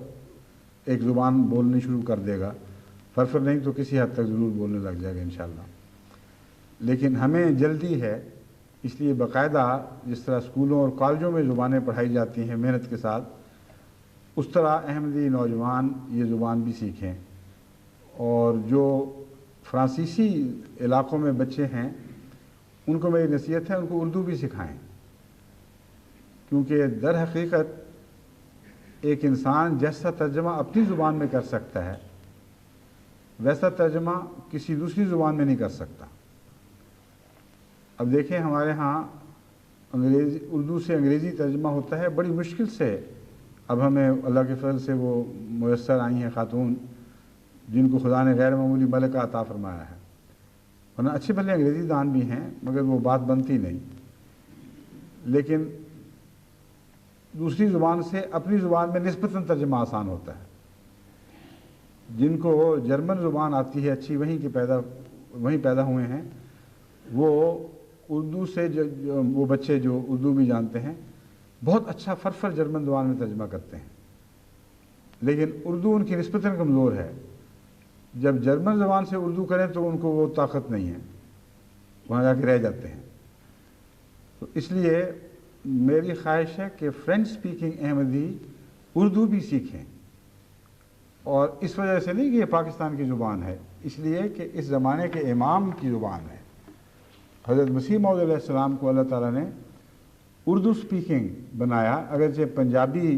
ایک زبان بولنی شروع کر دے گا، فرفر نہیں تو کسی حد تک ضرور بولنے لگ جائے گا انشاءاللہ۔ لیکن ہمیں جلدی ہے، اس لیے باقاعدہ جس طرح اسکولوں اور کالجوں میں زبانیں پڑھائی جاتی ہیں محنت کے ساتھ، اس طرح احمدی نوجوان یہ زبان بھی سیکھیں، اور جو فرانسیسی علاقوں میں بچے ہیں ان کو میری نصیحت ہے ان کو اردو بھی سکھائیں، کیونکہ در حقیقت ایک انسان جیسا ترجمہ اپنی زبان میں کر سکتا ہے ویسا ترجمہ کسی دوسری زبان میں نہیں کر سکتا۔ اب دیکھیں ہمارے ہاں اردو سے انگریزی ترجمہ ہوتا ہے، بڑی مشکل سے اب ہمیں اللہ کے فضل سے وہ میسر آئی ہیں خاتون جن کو خدا نے غیر معمولی ملکہ عطا فرمایا ہے، ورنہ اچھے بھلے انگریزی دان بھی ہیں مگر وہ بات بنتی نہیں. لیکن دوسری زبان سے اپنی زبان میں نسبتاً ترجمہ آسان ہوتا ہے. جن کو جرمن زبان آتی ہے اچھی وہیں پیدا ہوئے ہیں وہ اردو سے وہ بچے جو اردو بھی جانتے ہیں بہت اچھا فرفر جرمن زبان میں ترجمہ کرتے ہیں. لیکن اردو ان کی نسبتاً کمزور ہے. جب جرمن زبان سے اردو کریں تو ان کو وہ طاقت نہیں ہے, وہاں جا کے رہ جاتے ہیں. تو اس لیے میری خواہش ہے کہ فرینچ سپیکنگ احمدی اردو بھی سیکھیں, اور اس وجہ سے نہیں کہ یہ پاکستان کی زبان ہے, اس لیے کہ اس زمانے کے امام کی زبان ہے. حضرت مسیح موعود علیہ السلام کو اللہ تعالیٰ نے اردو سپیکنگ بنایا, اگرچہ پنجابی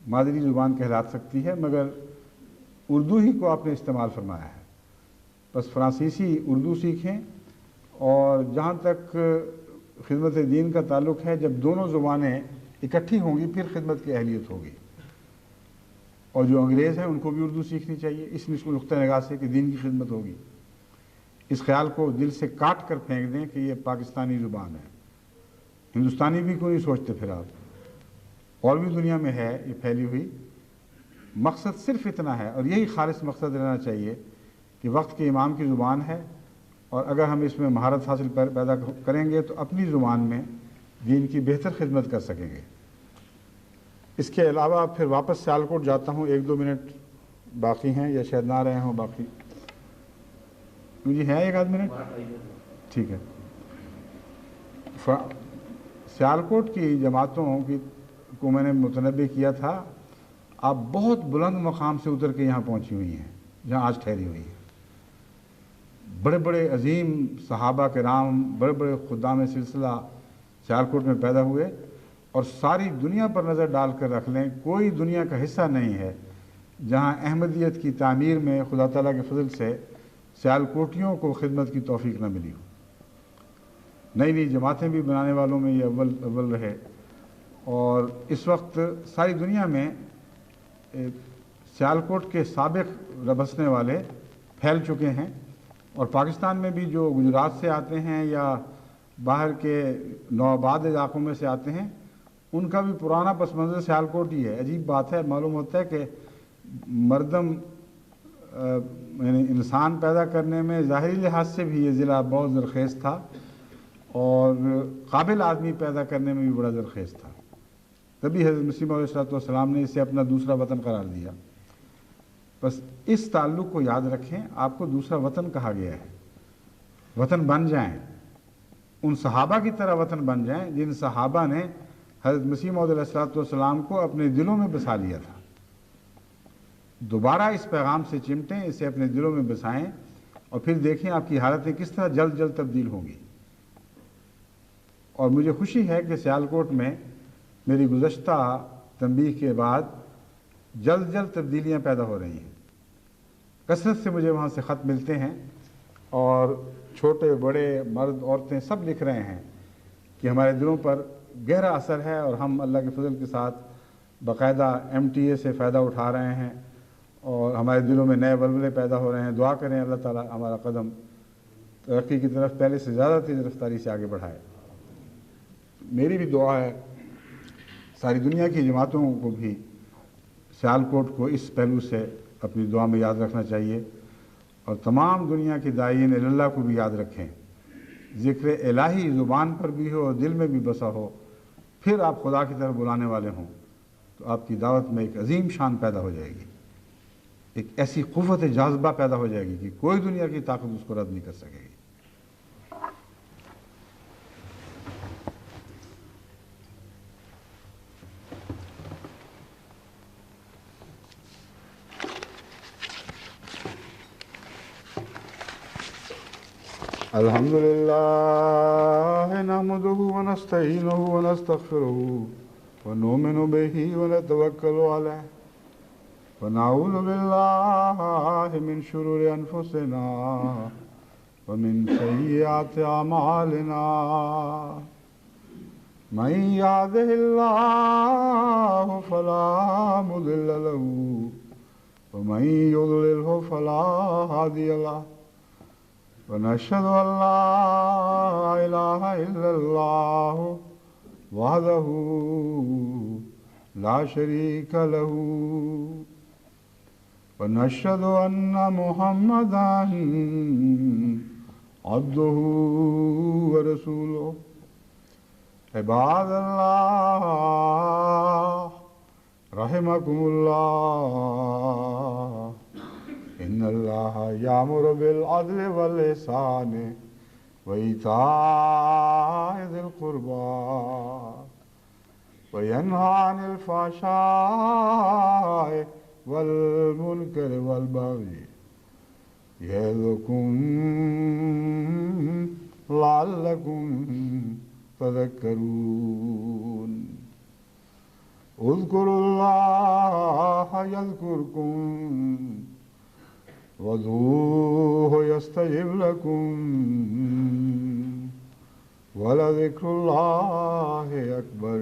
مادری زبان کہلا سکتی ہے مگر اردو ہی کو آپ نے استعمال فرمایا ہے. بس فرانسیسی اردو سیکھیں, اور جہاں تک خدمت دین کا تعلق ہے جب دونوں زبانیں اکٹھی ہوں گی پھر خدمت کی اہلیت ہوگی. اور جو انگریز ہیں ان کو بھی اردو سیکھنی چاہیے اس نقطۂ نگاہ سے کہ دین کی خدمت ہوگی. اس خیال کو دل سے کاٹ کر پھینک دیں کہ یہ پاکستانی زبان ہے. ہندوستانی بھی کوئی نہیں سوچتے پھر آپ, اور بھی دنیا میں ہے یہ پھیلی ہوئی. مقصد صرف اتنا ہے, اور یہی خالص مقصد رہنا چاہیے کہ وقت کے امام کی زبان ہے, اور اگر ہم اس میں مہارت حاصل پیدا کریں گے تو اپنی زبان میں دین کی بہتر خدمت کر سکیں گے. اس کے علاوہ پھر واپس سیالکوٹ جاتا ہوں, 1-2 منٹ باقی ہیں یا شاید نہ رہے ہوں باقی. جی ہے 1-8 منٹ, ٹھیک ہے. سیالکوٹ کی جماعتوں کو میں نے متنبع کیا تھا, آپ بہت بلند مقام سے اتر کے یہاں پہنچی ہوئی ہیں جہاں آج ٹھہری ہوئی ہیں. بڑے بڑے عظیم صحابہ کرام, بڑے بڑے خدام سلسلہ سیالکوٹ میں پیدا ہوئے, اور ساری دنیا پر نظر ڈال کر رکھ لیں کوئی دنیا کا حصہ نہیں ہے جہاں احمدیت کی تعمیر میں خدا تعالیٰ کے فضل سے سیالکوٹیوں کو خدمت کی توفیق نہ ملی ہو. نئی نئی جماعتیں بھی بنانے والوں میں یہ اول رہے, اور اس وقت ساری دنیا میں سیالکوٹ کے سابق بسنے والے پھیل چکے ہیں, اور پاکستان میں بھی جو گجرات سے آتے ہیں یا باہر کے نوآباد علاقوں میں سے آتے ہیں ان کا بھی پرانا پس منظر سیالکوٹ ہی ہے. عجیب بات ہے, معلوم ہوتا ہے کہ مردم یعنی انسان پیدا کرنے میں ظاہری لحاظ سے بھی یہ ضلع بہت زرخیز تھا, اور قابل آدمی پیدا کرنے میں بھی بڑا زرخیز تھا. تبھی حضرت مسیح موعود علیہ السلام نے اسے اپنا دوسرا وطن قرار دیا. بس اس تعلق کو یاد رکھیں, آپ کو دوسرا وطن کہا گیا ہے. وطن بن جائیں, ان صحابہ کی طرح وطن بن جائیں جن صحابہ نے حضرت مسیح موعود علیہ السلام کو اپنے دلوں میں بسا لیا تھا. دوبارہ اس پیغام سے چمٹیں, اسے اپنے دلوں میں بسائیں, اور پھر دیکھیں آپ کی حالتیں کس طرح جلد جلد تبدیل ہوں گی. اور مجھے خوشی ہے کہ سیالکوٹ میں میری گزشتہ تنبیہ کے بعد جلد جلد تبدیلیاں پیدا ہو رہی ہیں. کثرت سے مجھے وہاں سے خط ملتے ہیں, اور چھوٹے بڑے مرد عورتیں سب لکھ رہے ہیں کہ ہمارے دلوں پر گہرا اثر ہے, اور ہم اللہ کے فضل کے ساتھ باقاعدہ MTA سے فائدہ اٹھا رہے ہیں, اور ہمارے دلوں میں نئے ولولے پیدا ہو رہے ہیں. دعا کریں اللہ تعالیٰ ہمارا قدم ترقی کی طرف پہلے سے زیادہ تیز رفتاری سے آگے بڑھائے. میری بھی دعا ہے ساری دنیا کی جماعتوں کو بھی سیالکوٹ کو اس پہلو سے اپنی دعا میں یاد رکھنا چاہیے, اور تمام دنیا کے داعین اللہ کو بھی یاد رکھیں. ذکر الہی زبان پر بھی ہو اور دل میں بھی بسا ہو, پھر آپ خدا کی طرف بلانے والے ہوں تو آپ کی دعوت میں ایک عظیم شان پیدا ہو جائے گی, ایک ایسی قوت جاذبہ پیدا ہو جائے گی کہ کوئی دنیا کی طاقت اس کو رد نہیں کر سکے گی. الحمد لله نحمده ونستعينه ونستغفره ونؤمن به ونتوكل عليه ونعوذ بالله من شرور أنفسنا ومن سيئات أعمالنا من يهده الله فلا مضل له ومن يضلله فلا هادي له ونشهد أن لا إله إلا الله وحده لا شريك له ونشهد أن محمدا عبده ورسوله عباد الله رحمكم الله إن الله يأمر بالعدل والإحسان وإيتاء ذي القربى وينهى عن الفحشاء والمنكر والبغي يعظكم لعلكم تذكرون اذكروا الله يذكركم وادعوه يستجب لكم ولذكر الله أكبر